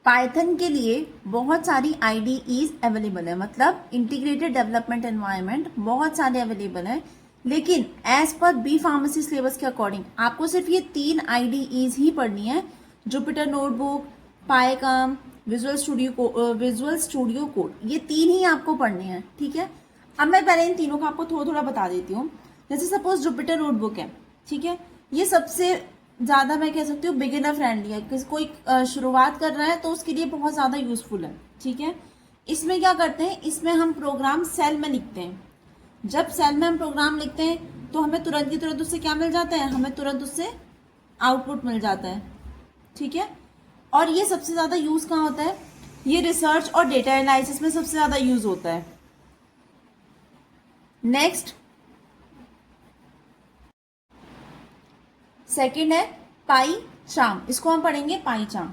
Python के लिए बहुत सारी आईडीईज अवेलेबल है, मतलब इंटीग्रेटेड डेवलपमेंट एनवायरनमेंट बहुत सारे अवेलेबल है। लेकिन as per B pharmacy syllabus के अकॉर्डिंग आपको सिर्फ ये 3 आईडीईज ही पढ़नी है, Jupyter notebook, PyCharm, visual studio code, ये 3 ही आपको पढ़ने हैं। ठीक है, अब मैं पहले इन तीनों का आपको थोड़ा थोड़ा बता देती हूँ। जैसे सपोज जुपिटर नोटबुक है, ठीक है, ये सबसे ज़्यादा मैं कह सकती हूँ बिगिनर फ्रेंडली है। कोई शुरुआत कर रहा है तो उसके लिए बहुत ज़्यादा यूजफुल है। ठीक है, इसमें क्या करते हैं, इसमें हम प्रोग्राम सेल में लिखते हैं। जब सेल में हम प्रोग्राम लिखते हैं तो हमें तुरंत की तुरंत उससे क्या मिल जाता है, हमें तुरंत उससे आउटपुट मिल जाता है। ठीक है, और ये सबसे ज़्यादा यूज़ कहाँ होता है, ये रिसर्च और डेटा एनालिसिस में सबसे ज़्यादा यूज़ होता है। नेक्स्ट सेकंड है पाई चार्म, इसको हम पढ़ेंगे पाई चार्म।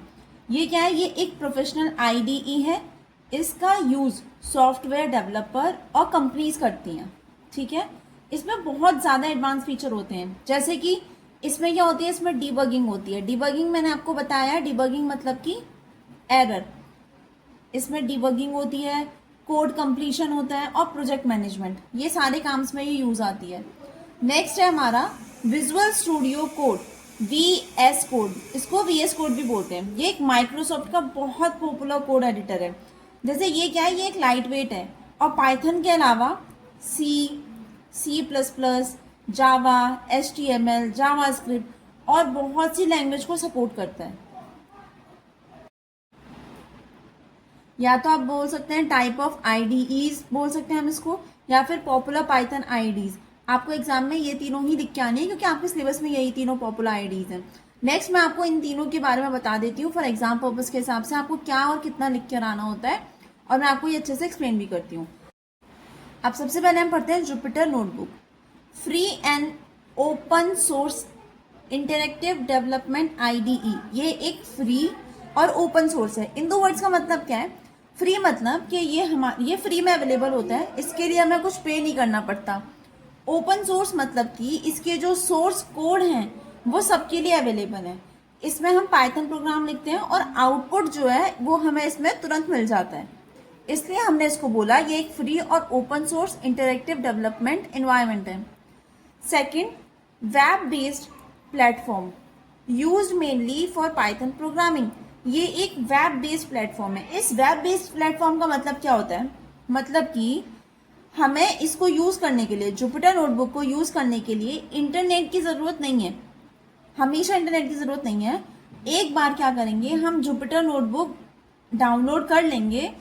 ये क्या है, ये एक प्रोफेशनल आईडीई है। इसका यूज सॉफ्टवेयर डेवलपर और कंपनीज करती हैं। ठीक है, इसमें बहुत ज़्यादा एडवांस फीचर होते हैं, जैसे कि इसमें क्या होती है, इसमें डिबगिंग होती है। डिबगिंग मैंने आपको बताया, डिबगिंग मतलब कि एरर, इसमें डिबगिंग होती है, कोड कंप्लीशन होता है और प्रोजेक्ट मैनेजमेंट, ये सारे काम में ये यूज आती है। नेक्स्ट है हमारा Visual studio code, VS code, इसको VS कोड भी बोलते हैं। ये एक माइक्रोसॉफ्ट का बहुत पॉपुलर कोड एडिटर है। जैसे ये क्या है, ये एक लाइट वेट है और पाइथन के अलावा C++, जावा, HTML, जावास्क्रिप्ट और बहुत सी लैंग्वेज को सपोर्ट करता है। या तो आप बोल सकते हैं टाइप ऑफ आईडीईज बोल सकते हैं हम इसको, या फिर पॉपुलर पाइथन आईडीज। आपको एग्जाम में ये तीनों ही लिख के आनी है क्योंकि आपके सिलेबस में यही तीनों पॉपुलर आईडीज हैं। नेक्स्ट मैं आपको इन तीनों के बारे में बता देती हूँ फॉर एग्जाम पर्पज के हिसाब से आपको क्या और कितना लिख कर आना होता है, और मैं आपको ये अच्छे से एक्सप्लेन भी करती हूँ। अब सबसे पहले हम पढ़ते हैं Jupyter notebook, free and open source interactive development IDE. ये एक फ्री और ओपन सोर्स है। इन दो वर्ड्स का मतलब क्या है, फ्री मतलब कि ये फ्री में अवेलेबल होता है, इसके लिए हमें कुछ पे नहीं करना पड़ता। ओपन सोर्स मतलब कि इसके जो सोर्स कोड हैं वो सबके लिए अवेलेबल है। इसमें हम पाइथन प्रोग्राम लिखते हैं और आउटपुट जो है वो हमें इसमें तुरंत मिल जाता है, इसलिए हमने इसको बोला ये एक फ्री और open source interactive development environment है। Second, web based platform used mainly for Python programming. ये एक वेब बेस्ड प्लेटफॉर्म है। इस वेब बेस्ड प्लेटफॉर्म का मतलब क्या होता है, मतलब कि हमें इसको यूज करने के लिए, जुपिटर नोटबुक को यूज करने के लिए इंटरनेट की जरूरत नहीं है, हमेशा इंटरनेट की जरूरत नहीं है। एक बार क्या करेंगे, हम जुपिटर नोटबुक डाउनलोड कर लेंगे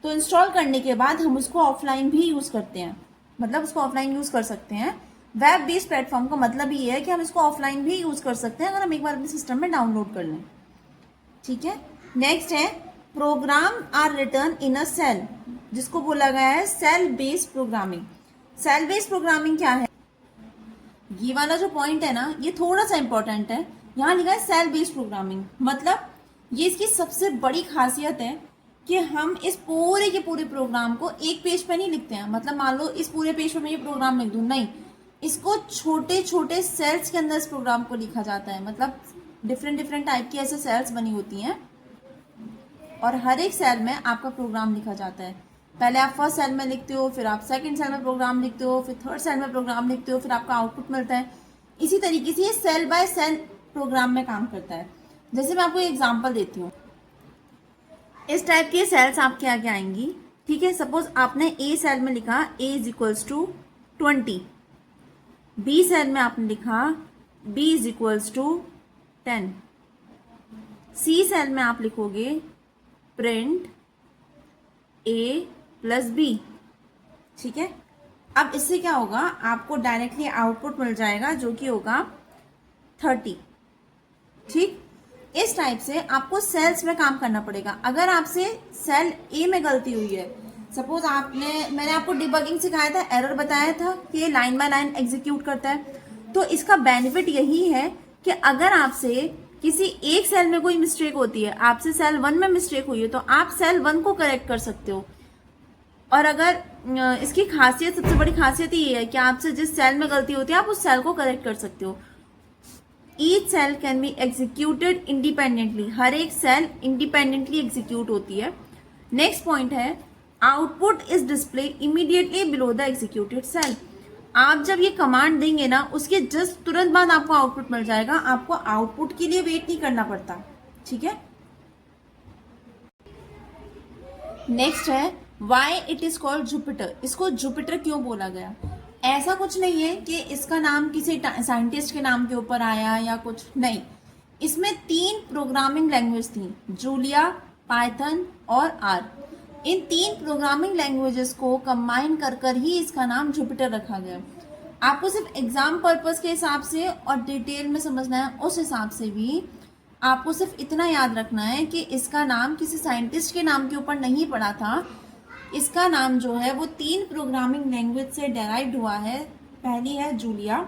तो इंस्टॉल करने के बाद हम उसको ऑफलाइन भी यूज करते हैं, मतलब उसको ऑफलाइन यूज कर सकते हैं। वेब बेस्ड प्लेटफॉर्म का मतलब ये है कि हम इसको ऑफलाइन भी यूज कर सकते हैं अगर हम एक बार अपने सिस्टम में डाउनलोड कर लें। ठीक है, नेक्स्ट है program are written in a cell, जिसको बोला गया है cell based programming. Cell based programming क्या है, ये वाला जो पॉइंट है ना ये थोड़ा सा इंपॉर्टेंट है। यहाँ लिखा है सेल बेस्ड प्रोग्रामिंग, मतलब ये इसकी सबसे बड़ी खासियत है कि हम इस पूरे के पूरे प्रोग्राम को एक पेज पे नहीं लिखते हैं। मतलब मान लो इस पूरे पेज पे मैं ये प्रोग्राम लिख दूं, नहीं, इसको छोटे छोटे सेल्स के अंदर इस प्रोग्राम को लिखा जाता है। मतलब डिफरेंट डिफरेंट टाइप की ऐसे सेल्स बनी होती हैं और हर एक सेल में आपका प्रोग्राम लिखा जाता है। पहले आप फर्स्ट सेल में लिखते हो, फिर आप सेकंड सेल में प्रोग्राम लिखते हो, फिर थर्ड सेल में प्रोग्राम लिखते हो, फिर आपका आउटपुट मिलता है। इसी तरीके से ये सेल बाय सेल प्रोग्राम में काम करता है। जैसे मैं आपको एग्जांपल देती हूँ, इस टाइप की सेल्स आपके आगे आएंगी। ठीक है, सपोज आपने ए सेल में लिखा a is equals to 20, B cell में आपने लिखा b is equals to 10, C cell में आप लिखोगे प्रिंट a प्लस b। ठीक है, अब इससे क्या होगा, आपको डायरेक्टली आउटपुट मिल जाएगा जो कि होगा 30। ठीक, इस टाइप से आपको सेल्स में काम करना पड़ेगा। अगर आपसे सेल ए में गलती हुई है, सपोज मैंने आपको डिबगिंग सिखाया था, एरर बताया था कि ये लाइन बाय लाइन एग्जीक्यूट करता है, तो इसका बेनिफिट यही है कि अगर आपसे किसी एक सेल में कोई मिस्टेक होती है, आपसे सेल 1 में मिस्टेक हुई है, तो आप सेल 1 को करेक्ट कर सकते हो। और अगर इसकी खासियत, सबसे बड़ी खासियत ये है कि आपसे जिस सेल में गलती होती है आप उस सेल को करेक्ट कर सकते हो। Each cell can be executed independently, हर एक सेल इंडिपेंडेंटली एग्जीक्यूट होती है। नेक्स्ट पॉइंट है output is display immediately below the executed cell. आप जब ये कमांड देंगे ना, उसके जस्ट तुरंत बाद आपको आउटपुट मिल जाएगा, आपको आउटपुट के लिए वेट नहीं करना पड़ता। ठीक है। नेक्स्ट है why it is called Jupiter. इसको जुपिटर क्यों बोला गया? ऐसा कुछ नहीं है कि इसका नाम किसी साइंटिस्ट के नाम के ऊपर आया या कुछ नहीं। इसमें 3 प्रोग्रामिंग लैंग्वेज थी, जूलिया, पाइथन और आर। इन 3 प्रोग्रामिंग लैंग्वेजेस को कंबाइन कर कर ही इसका नाम जुपिटर रखा गया। आपको सिर्फ एग्जाम पर्पस के हिसाब से और डिटेल में समझना है, उस हिसाब से भी आपको सिर्फ इतना याद रखना है कि इसका नाम किसी साइंटिस्ट के नाम के ऊपर नहीं पड़ा था। इसका नाम जो है वो 3 प्रोग्रामिंग लैंग्वेज से डेराइव्ड हुआ है। पहली है जूलिया।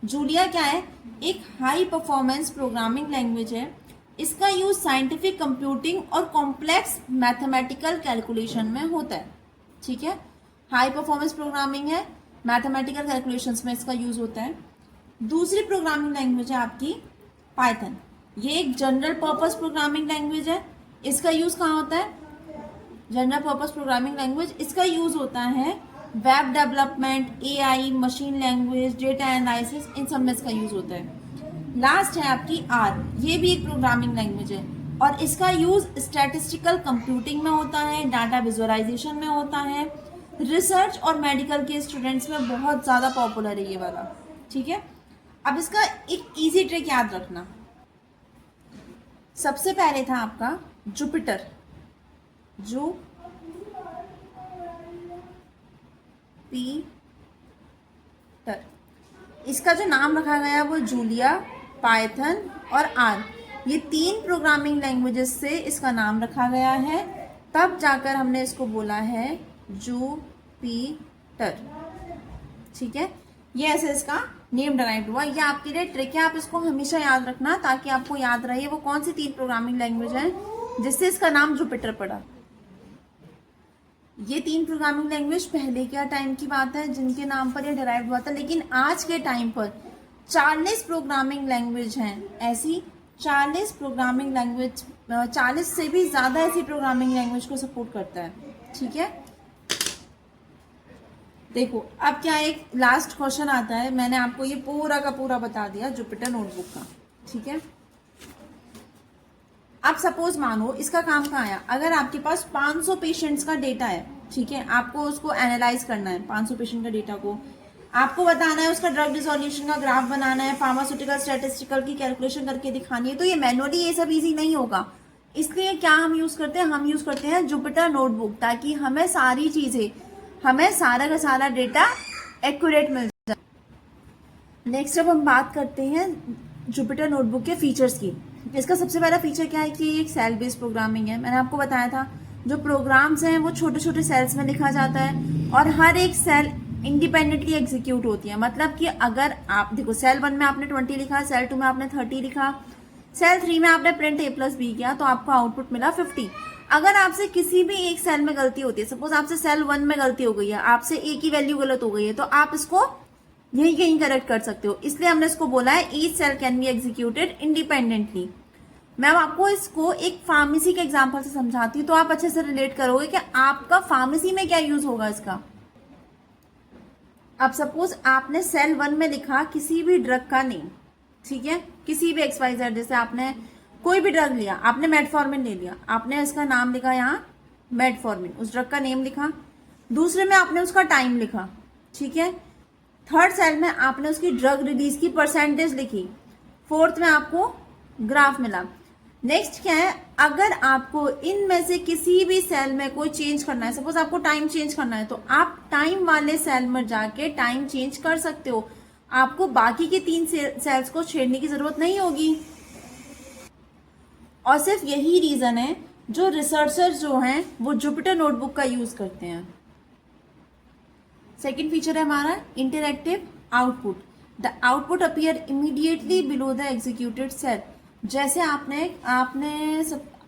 जूलिया क्या है? एक हाई परफॉर्मेंस प्रोग्रामिंग लैंग्वेज है। इसका यूज साइंटिफिक कंप्यूटिंग और कॉम्प्लेक्स मैथमेटिकल कैलकुलेशन में होता है। ठीक है, हाई परफॉर्मेंस प्रोग्रामिंग है, मैथमेटिकल कैलकुलेशंस में इसका यूज होता है। दूसरी प्रोग्रामिंग लैंग्वेज है आपकी पाइथन। ये एक जनरल पर्पस प्रोग्रामिंग लैंग्वेज है। इसका यूज कहाँ होता है? जनरल पर्पस प्रोग्रामिंग लैंग्वेज, इसका यूज होता है web development, AI, machine language, data analysis, इन सब में इसका यूज होता है। लास्ट है आपकी आर। ये भी एक प्रोग्रामिंग लैंग्वेज है और इसका यूज स्टैटिस्टिकल कंप्यूटिंग में होता है, डाटा विजुअलाइजेशन में होता है, रिसर्च और मेडिकल के स्टूडेंट्स में बहुत ज़्यादा पॉपुलर है ये वाला। ठीक है, अब इसका एक इजी ट्रिक याद रखना। सबसे पहले था आपका जुपिटर, जुपिटर। इसका जो नाम रखा गया वो जूलिया, पाइथन और आर, ये 3 प्रोग्रामिंग लैंग्वेजेस से इसका नाम रखा गया है। तब जाकर हमने इसको बोला है जुपिटर। ठीक है, ये ऐसे इसका नेम डराइव हुआ। ये आपके लिए ट्रिक है, आप इसको हमेशा याद रखना ताकि आपको याद रहे वो कौन सी 3 प्रोग्रामिंग लैंग्वेज है जिससे इसका नाम जुपिटर पड़ा। ये 3 प्रोग्रामिंग लैंग्वेज पहले के टाइम की बात है जिनके नाम पर ये डराइव हुआ था, लेकिन आज के टाइम पर 40 प्रोग्रामिंग लैंग्वेज हैं ऐसी, 40 प्रोग्रामिंग लैंग्वेज, 40 से भी ज़्यादा ऐसी प्रोग्रामिंग लैंग्वेज को सपोर्ट करता है। ठीक है, देखो अब क्या एक लास्ट क्वेश्चन आता है। मैंने आपको ये पूरा का पूरा बता दिया जुपिटर नोटबुक का। ठीक है, अब सपोज मानो इसका काम कहाँ आया। अगर आपके पास 500 पेशेंट्स का डेटा है, ठीक है, आपको उसको एनालाइज करना है, 500 पेशेंट का डेटा को आपको बताना है, उसका ड्रग डिसोल्यूशन का ग्राफ बनाना है, फार्मास्यूटिकल स्टैटिस्टिकल की कैलकुलेशन करके दिखानी है, तो ये मैनुअली ये सब इजी नहीं होगा। इसलिए क्या हम यूज करते हैं? हम यूज करते हैं जुपिटर नोटबुक, ताकि हमें सारी चीजें, हमें सारा का सारा डेटा एक्यूरेट मिल जाए। नेक्स्ट अब हम बात करते हैं जुपिटर नोटबुक के फीचर्स की। इसका सबसे पहला फीचर क्या है कि ये एक सेल बेस्ड प्रोग्रामिंग है। मैंने आपको बताया था जो प्रोग्राम्स हैं वो छोटे छोटे सेल्स में लिखा जाता है और हर एक सेल इंडिपेंडेंटली एग्जीक्यूट होती है। मतलब कि अगर आप देखो सेल 1 में आपने 20 लिखा, सेल 2 में आपने 30 लिखा, सेल 3 में आपने प्रिंट A+B किया तो आपको आउटपुट मिला 50। अगर आपसे किसी भी एक सेल में गलती होती है, सपोज आपसे सेल 1 में गलती हो गई है, आपसे A की वैल्यू गलत हो गई है, तो आप इसको यही कहीं करेक्ट कर सकते हो। इसलिए हमने इसको बोला है each cell can be executed independently. मैं आपको इसको एक फार्मेसी के एग्जांपल से समझाती हूँ तो आप अच्छे से रिलेट करोगे कि आपका फार्मेसी में क्या यूज होगा इसका। अब सपोज आपने सेल 1 में लिखा किसी भी ड्रग का नेम, ठीक है, किसी भी XYZ, जैसे आपने कोई भी ड्रग लिया, आपने मेटफॉर्मिन ले लिया, आपने इसका नाम लिखा यहाँ मेटफॉर्मिन, उस ड्रग का नेम लिखा। दूसरे में आपने उसका टाइम लिखा, ठीक है। थर्ड सेल में आपने उसकी ड्रग रिलीज की परसेंटेज लिखी। फोर्थ में आपको ग्राफ मिला। नेक्स्ट क्या है, अगर आपको इनमें से किसी भी सेल में कोई चेंज करना है, सपोज आपको टाइम चेंज करना है, तो आप टाइम वाले सेल में जाके टाइम चेंज कर सकते हो। आपको बाकी के 3 सेल्स को छेड़ने की जरूरत नहीं होगी। और सिर्फ यही रीजन है जो रिसर्चर्स जो हैं वो जुपिटर नोटबुक का यूज करते हैं। सेकेंड फीचर है हमारा interactive output. The output appear immediately below the executed cell. जैसे आपने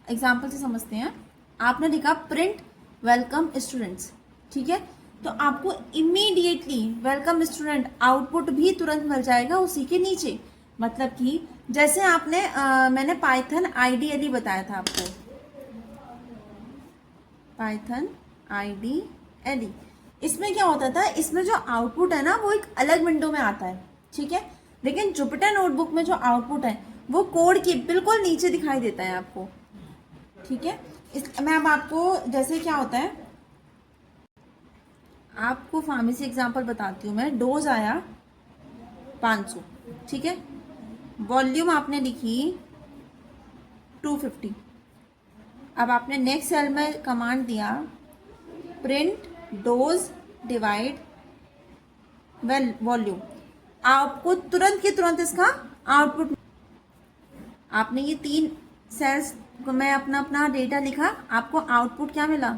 एग्जाम्पल से समझते हैं, आपने लिखा प्रिंट वेलकम स्टूडेंट्स, ठीक है, तो आपको इमीडिएटली वेलकम स्टूडेंट आउटपुट भी तुरंत मिल जाएगा उसी के नीचे। मतलब कि जैसे आपने मैंने पाइथन आईडीएलई बताया था आपको, पाइथन आईडीएलई, इसमें क्या होता था, इसमें जो आउटपुट है ना वो एक अलग विंडो में आता है, ठीक है। लेकिन जुपिटर नोटबुक में जो आउटपुट है वो कोड के बिल्कुल नीचे दिखाई देता है आपको, ठीक है। मैं अब आपको जैसे क्या होता है, आपको फार्मेसी एग्जांपल बताती हूँ मैं। डोज आया 500, ठीक है। वॉल्यूम आपने लिखी 250। अब आपने नेक्स्ट सेल में कमांड दिया प्रिंट डोज डिवाइड वॉल्यूम, आपको तुरंत के तुरंत इसका आउटपुट, आपने ये 3 सेल्स में अपना अपना डेटा लिखा, आपको आउटपुट क्या मिला,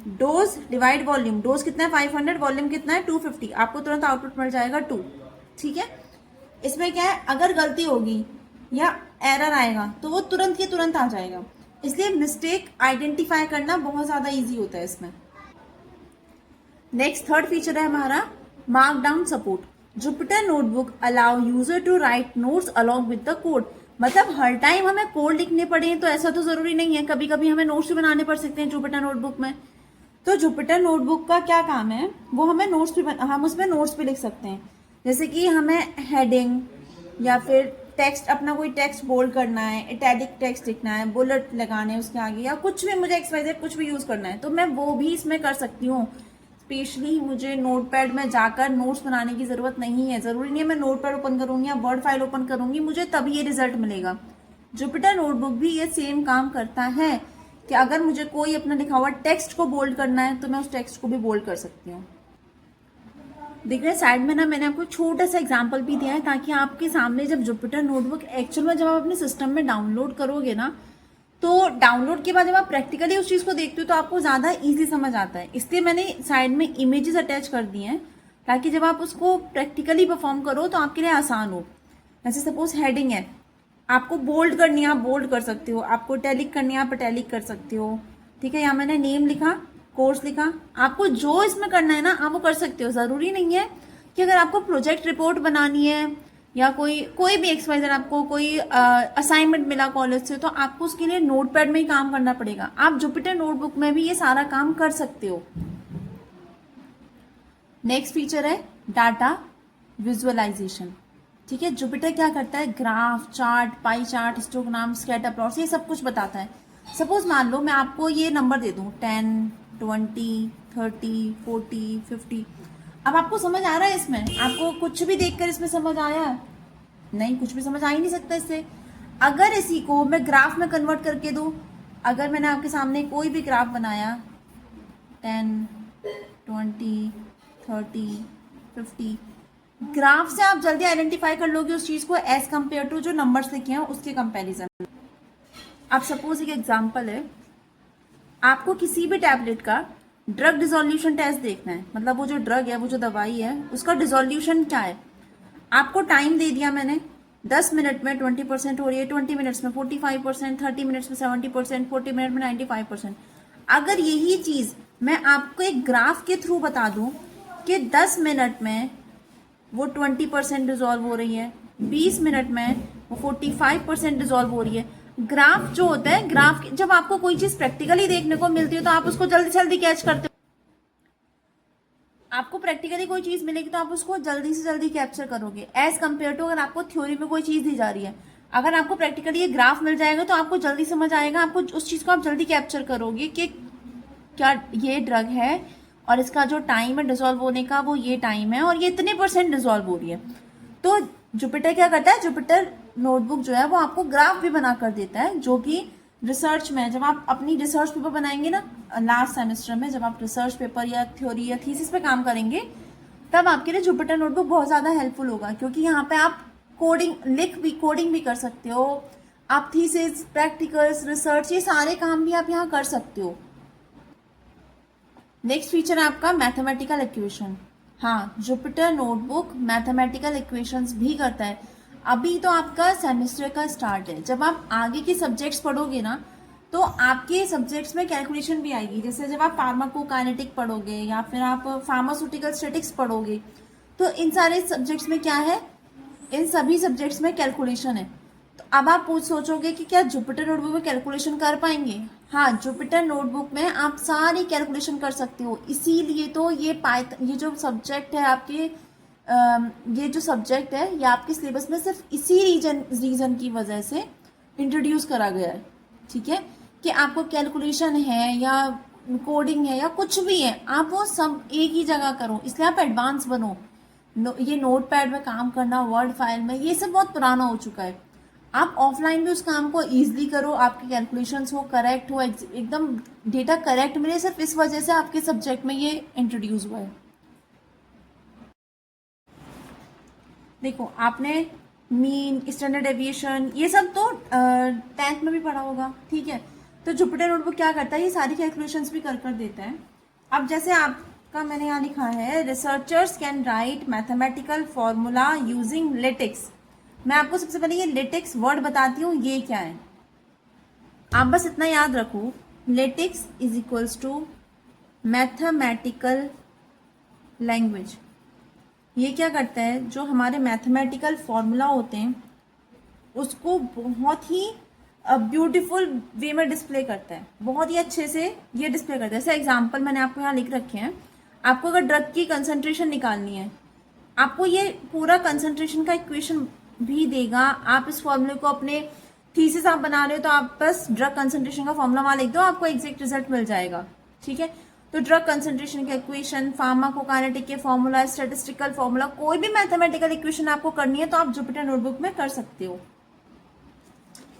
डोज डिवाइड वॉल्यूम। डोज कितना है 500, वॉल्यूम कितना है 250, आपको तुरंत आउटपुट मिल जाएगा 2, ठीक है। इसमें क्या है, अगर गलती होगी या एरर आएगा तो वो तुरंत के तुरंत आ जाएगा, इसलिए मिस्टेक आइडेंटिफाई करना बहुत ज़्यादा इजी होता है इसमें। नेक्स्ट थर्ड फीचर है हमारा markdown support. Jupyter notebook allow user to write notes along with the code. मतलब हर टाइम हमें कोड लिखने पड़े तो ऐसा तो जरूरी नहीं है, कभी कभी हमें नोट्स भी बनाने पड़ सकते हैं जुपिटर नोटबुक में। तो जुपिटर नोटबुक का क्या काम है, वो हमें नोट्स भी हम उसमें नोट्स भी लिख सकते हैं। जैसे कि हमें हेडिंग या फिर टेक्स्ट, अपना कोई टेक्स्ट बोल्ड करना है, इटैलिक टेक्स्ट लिखना है, बुलेट लगाने हैं उसके आगे, या कुछ भी मुझे एक्सवाइजेड कुछ भी यूज़ करना है तो मैं वो भी इसमें कर सकती हूँ। स्पेशली मुझे नोटपैड में जाकर नोट्स बनाने की ज़रूरत नहीं है, ज़रूरी नहीं है मैं नोटपैड ओपन करूँगी या वर्ड फाइल ओपन करूँगी मुझे तभी ये रिजल्ट मिलेगा। जुपिटर नोटबुक भी ये सेम काम करता है कि अगर मुझे कोई अपना लिखा हुआ टेक्स्ट को बोल्ड करना है तो मैं उस टेक्स्ट को भी बोल्ड कर सकती हूँ। देख रहे साइड में ना मैंने आपको छोटा सा एग्जांपल भी दिया है ताकि आपके सामने जब जुपिटर नोटबुक एक्चुअल में जब आप अपने सिस्टम में डाउनलोड करोगे ना, तो डाउनलोड के बाद जब आप प्रैक्टिकली उस चीज़ को देखते हो तो आपको ज़्यादा इजी समझ आता है। इसलिए मैंने साइड में इमेजेस अटैच कर दिए हैं ताकि जब आप उसको प्रैक्टिकली परफॉर्म करो तो आपके लिए आसान हो। जैसे सपोज हेडिंग है, आपको बोल्ड करनी है आप बोल्ड कर सकते हो, आपको इटैलिक करनी है आप इटैलिक कर सकते हो, ठीक है। यहाँ मैंने नेम लिखा, कोर्स लिखा, आपको जो इसमें करना है ना आप वो कर सकते हो। ज़रूरी नहीं है कि अगर आपको प्रोजेक्ट रिपोर्ट बनानी है या कोई भी एक्सवाइजर आपको कोई असाइनमेंट मिला कॉलेज से तो आपको उसके लिए नोटपैड में ही काम करना पड़ेगा। आप जुपिटर नोटबुक में भी ये सारा काम कर सकते हो। नेक्स्ट फीचर है डाटा विजुअलाइजेशन, ठीक है। जुपिटर क्या करता है, graph, chart, pie chart, histogram, scatter plots, ये सब कुछ बताता है। सपोज मान लो मैं आपको ये नंबर दे दूं 10, 20, 30, 40, 50। अब आपको समझ आ रहा है इसमें, आपको कुछ भी देखकर इसमें समझ आया नहीं, कुछ भी समझ आ ही नहीं सकता इससे। अगर इसी को मैं ग्राफ में कन्वर्ट करके दूं, अगर मैंने आपके सामने कोई भी ग्राफ बनाया 10, 20, 30, 50, ग्राफ से आप जल्दी आइडेंटिफाई कर लोगे उस चीज को एज कंपेयर टू जो नंबर्स लिखे हैं उसके कंपैरिजन। अब सपोज एक एग्जांपल है, आपको किसी भी टैबलेट का ड्रग डिसोल्यूशन टेस्ट देखना है, मतलब वो जो ड्रग है वो जो दवाई है उसका डिसोल्यूशन क्या है। आपको टाइम दे दिया मैंने, 10 मिनट में 20% हो रही है, 20 मिनट्स में 45%, 30 मिनट्स में 70%, 40 मिनट में 95%। अगर यही चीज मैं आपको एक ग्राफ के थ्रू बता दूं कि 10 मिनट में वो 20% डिजोल्व हो रही है, 20 मिनट में वो 45% डिजोल्व हो रही है। ग्राफ जो होता है, ग्राफ जब आपको कोई चीज प्रैक्टिकली देखने को मिलती है तो आप उसको जल्दी जल्दी कैच करते हो। आपको प्रैक्टिकली कोई चीज मिलेगी तो आप उसको जल्दी से जल्दी कैप्चर करोगे एज कंपेयर टू अगर आपको थ्योरी में कोई चीज दी जा रही है। अगर आपको प्रैक्टिकली ये ग्राफ मिल जाएगा तो आपको जल्दी समझ आएगा, आपको उस चीज को आप जल्दी कैप्चर करोगे कि क्या ये ड्रग है और इसका जो टाइम है डिसॉल्व होने का वो ये टाइम है और ये इतने % डिसॉल्व हो रही है। तो जुपिटर क्या करता है, जुपिटर नोटबुक जो है वो आपको ग्राफ भी बना कर देता है, जो कि रिसर्च में जब आप अपनी रिसर्च पेपर बनाएंगे ना लास्ट सेमेस्टर में, जब आप रिसर्च पेपर या थ्योरी या थीसिस पे काम करेंगे तब आपके लिए जुपिटर नोटबुक बहुत ज़्यादा हेल्पफुल होगा, क्योंकि यहाँ पे आप कोडिंग भी कर सकते हो, आप थीसिस, प्रैक्टिकल्स, रिसर्च, ये सारे काम भी आप यहाँ कर सकते हो। नेक्स्ट फीचर है आपका मैथमेटिकल इक्वेशन। हाँ, जुपिटर नोटबुक मैथमेटिकल इक्वेशंस भी करता है। अभी तो आपका सेमेस्टर का स्टार्ट है, जब आप आगे के सब्जेक्ट्स पढ़ोगे ना तो आपके सब्जेक्ट्स में कैलकुलेशन भी आएगी। जैसे जब आप फार्माकोकाइनेटिक पढ़ोगे या फिर आप फार्मास्यूटिकल स्टैटिक्स पढ़ोगे तो इन सारे सब्जेक्ट्स में क्या है, इन सभी सब्जेक्ट्स में कैलकुलेशन है। तो अब आप सोचोगे कि क्या जुपिटर नोटबुक में कैलकुलेशन कर पाएंगे? हाँ, जुपिटर नोटबुक में आप सारी कैलकुलेशन कर सकते हो। इसीलिए तो ये जो सब्जेक्ट है आपके ये जो सब्जेक्ट है ये आपके सिलेबस में सिर्फ इसी रीजन की वजह से इंट्रोड्यूस करा गया है, ठीक है, कि आपको कैलकुलेशन है या कोडिंग है या कुछ भी है, आप वो सब एक ही जगह करो, इसलिए आप एडवांस बनो। ये नोट पैड में काम करना, वर्ड फाइल में, ये सब बहुत पुराना हो चुका है। आप ऑफलाइन भी उस काम को ईजिली करो, आपके कैलकुलेशंस हो करेक्ट हो, एकदम डेटा करेक्ट मिले, सिर्फ इस वजह से आपके सब्जेक्ट में ये इंट्रोड्यूस हुआ है। देखो, आपने मीन, स्टैंडर्ड डेविएशन, ये सब तो 10th में भी पढ़ा होगा, ठीक है। तो जुपिटर नोटबुक क्या करता है, ये सारी कैलकुलेशंस भी कर देता है। अब जैसे आपका मैंने यहाँ लिखा है, researchers can write mathematical formula using latex. मैं आपको सबसे पहले ये लेटेक्स वर्ड बताती हूँ, ये क्या है। आप बस इतना याद रखो, LaTeX is equals to mathematical language. ये क्या करता है, जो हमारे मैथमेटिकल फॉर्मूला होते हैं उसको बहुत ही ब्यूटीफुल वे में डिस्प्ले करता है, बहुत ही अच्छे से ये डिस्प्ले करता है। जैसे एग्जांपल मैंने आपको यहाँ लिख रखे हैं। आपको अगर ड्रग की कंसंट्रेशन निकालनी है, आपको ये पूरा कंसंट्रेशन का इक्वेशन भी देगा। आप इस फॉर्मूले को अपने थीसिस आप बना रहे हो तो आप बस ड्रग कंसंट्रेशन का फॉर्मूला वहां लिख दो, आपको एग्जैक्ट रिजल्ट मिल जाएगा, ठीक है। तो ड्रग कंसंट्रेशन का इक्वेशन, फार्माकोकाइनेटिक के फॉर्मूला, स्टैटिस्टिकल फॉर्मूला, कोई भी मैथमेटिकल इक्वेशन आपको करनी है तो आप जुपिटर नोटबुक में कर सकते हो।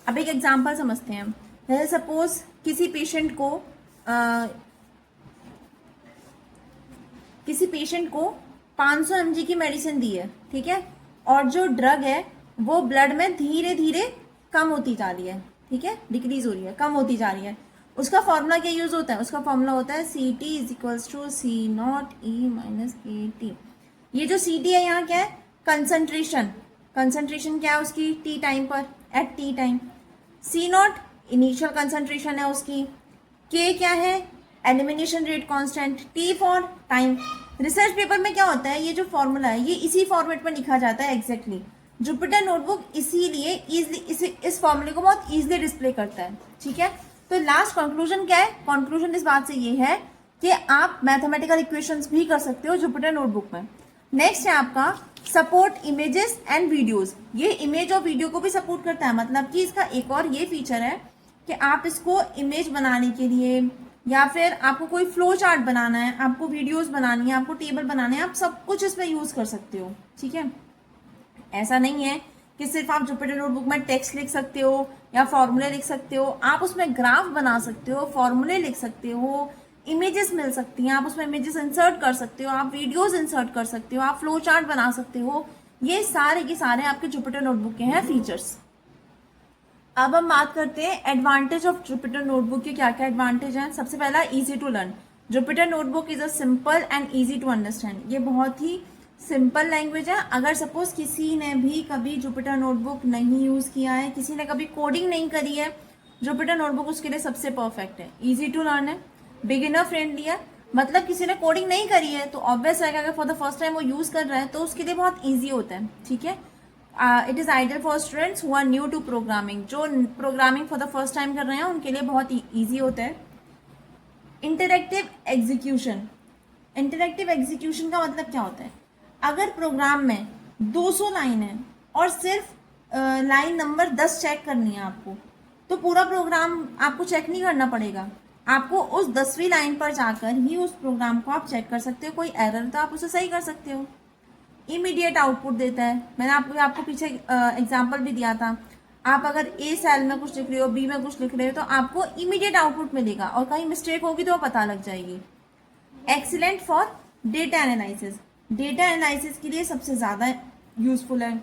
अब एक एग्जांपल समझते हैं। जैसे सपोज किसी पेशेंट को 500 mg की मेडिसिन दी है, ठीक है, और जो ड्रग है वो ब्लड में धीरे धीरे कम होती जा रही है, ठीक है, डिक्रीज हो रही है, कम होती जा रही है। उसका फॉर्मूला क्या यूज होता है? उसका फॉर्मूला होता है Ct is equals to C not e minus KT। ये जो Ct है यहाँ क्या है? कंसंट्रेशन क्या है उसकी टी टाइम पर, at T time. C not initial concentration है उसकी। K क्या है? Elimination rate constant. T for time. Research paper में क्या होता है, ये जो फॉर्मूला है ये इसी फॉर्मेट में लिखा जाता है एग्जैक्टली। जुपिटर नोटबुक इसीलिए इजीली इस फॉर्मूले को बहुत इजीली डिस्प्ले करता है, ठीक है। तो लास्ट कंक्लूजन क्या है? कंक्लूजन इस बात से ये है कि आप मैथमेटिकल इक्वेशंस भी कर सकते हो जुपिटर नोटबुक में। नेक्स्ट है आपका सपोर्ट इमेजेस एंड वीडियोस। ये इमेज और वीडियो को भी सपोर्ट करता है, मतलब कि इसका एक और ये फीचर है कि आप इसको इमेज बनाने के लिए या फिर आपको कोई फ्लो चार्ट बनाना है, आपको वीडियोस बनानी है, आपको टेबल बनाने हैं, आप सब कुछ इसमें यूज कर सकते हो, ठीक है। ऐसा नहीं है कि सिर्फ आप जुपिटर नोटबुक में टेक्स्ट लिख सकते हो या फॉर्मूले लिख सकते हो, आप उसमें ग्राफ बना सकते हो, फॉर्मूले लिख सकते हो, इमेजेस मिल सकती हैं, आप उसमें इमेजेस इंसर्ट कर सकते हो, आप वीडियोस इंसर्ट कर सकते हो, आप फ्लो चार्ट बना सकते हो। ये सारे के सारे आपके जुपिटर नोटबुक के हैं फीचर्स। अब हम बात करते हैं एडवांटेज ऑफ जुपिटर नोटबुक के क्या क्या एडवांटेज हैं। सबसे पहला, easy to learn. Jupyter notebook is a simple and easy to understand. ये बहुत ही सिंपल लैंग्वेज है। अगर सपोज किसी ने भी कभी जुपिटर नोटबुक नहीं यूज किया है, किसी ने कभी कोडिंग नहीं करी है, जुपिटर नोटबुक उसके लिए सबसे परफेक्ट है। इजी टू लर्न है, बिगिनर फ्रेंडली है, मतलब किसी ने कोडिंग नहीं करी है तो ऑब्वियस है कि अगर फॉर द फर्स्ट टाइम वो यूज कर रहा है तो उसके लिए बहुत ईजी होता है, ठीक है। It is ideal for students who are new to programming. जो programming for the first time कर रहे हैं उनके लिए बहुत ईजी होता है। Interactive execution. इंटरेक्टिव एग्जीक्यूशन का मतलब क्या होता है? अगर प्रोग्राम में 200 लाइन है और सिर्फ लाइन नंबर 10 चेक करनी है आपको, तो पूरा प्रोग्राम आपको चेक नहीं करना पड़ेगा, आपको उस 10वीं लाइन पर जाकर ही उस प्रोग्राम को आप चेक कर सकते हो। कोई एरर तो आप उसे सही कर सकते हो। इमीडिएट आउटपुट देता है। मैंने आपको पीछे एग्जांपल भी दिया था। आप अगर ए सेल में कुछ लिख रहे हो, बी में कुछ लिख रहे हो, तो आपको इमीडिएट आउटपुट मिलेगा और कहीं मिस्टेक होगी तो पता लग जाएगी। Excellent for data analysis. Data analysis के लिए सबसे ज़्यादा यूजफुल है।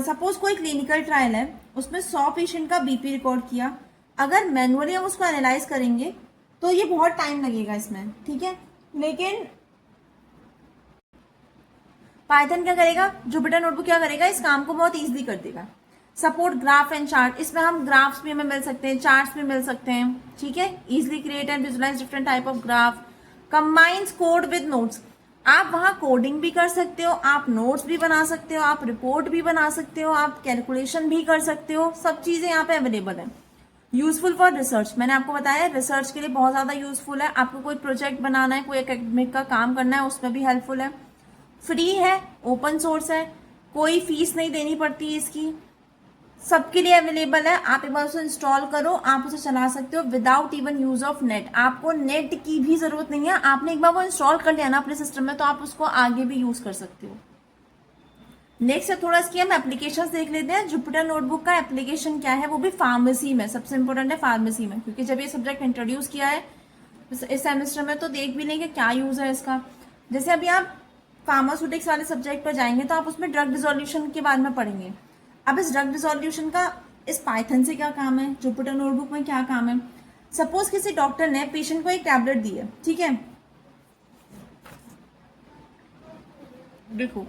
सपोज कोई क्लिनिकल ट्रायल है, उसमें 100 पेशेंट का बीपी रिकॉर्ड किया, अगर मैनुअली हम उसको एनालाइज करेंगे तो ये बहुत टाइम लगेगा इसमें, ठीक है। लेकिन पाइथन क्या करेगा, जुपिटर नोटबुक क्या करेगा, इस काम को बहुत इजीली कर देगा। Support graph and chart. इसमें हम ग्राफ्स भी हमें मिल सकते हैं, चार्ट्स भी मिल सकते हैं, ठीक है। Easily create and visualise different type of graph. Combines code with notes. आप वहाँ कोडिंग भी कर सकते हो, आप नोट्स भी बना सकते हो, आप रिपोर्ट भी बना सकते हो, आप कैलकुलेशन भी कर सकते हो, सब चीज़ें यहाँ पे अवेलेबल है। यूजफुल फॉर रिसर्च, मैंने आपको बताया रिसर्च के लिए बहुत ज़्यादा यूजफुल है। आपको कोई प्रोजेक्ट बनाना है, कोई एकेडमिक का काम करना है, उसमें भी हेल्पफुल है। फ्री है, ओपन सोर्स है, कोई फीस नहीं देनी पड़ती इसकी, सबके लिए अवेलेबल है। आप एक बार उसे इंस्टॉल करो, आप उसे चला सकते हो without even use of net. आपको नेट की भी जरूरत नहीं है, आपने एक बार वो इंस्टॉल कर लिया ना अपने सिस्टम में, तो आप उसको आगे भी यूज कर सकते हो। नेक्स्ट है थोड़ा इसकी हम एप्लीकेशंस देख लेते हैं। जुपिटर नोटबुक का एप्लीकेशन क्या है, वो भी फार्मेसी में, सबसे इंपॉर्टेंट है फार्मेसी में, क्योंकि जब ये सब्जेक्ट इंट्रोड्यूस किया है इस सेमेस्टर में, तो देख भी लेंगे क्या यूज है इसका। जैसे अभी आप फार्मास्यूटिक्स वाले सब्जेक्ट पर जाएंगे तो आप उसमें ड्रग डिसोल्यूशन के बारे में पढ़ेंगे। अब इस ड्रग डिसोल्यूशन का इस पाइथन से क्या काम है, जुपिटर नोटबुक में क्या काम है। सपोज किसी डॉक्टर ने पेशेंट को एक टैबलेट दी है, ठीक है, देखो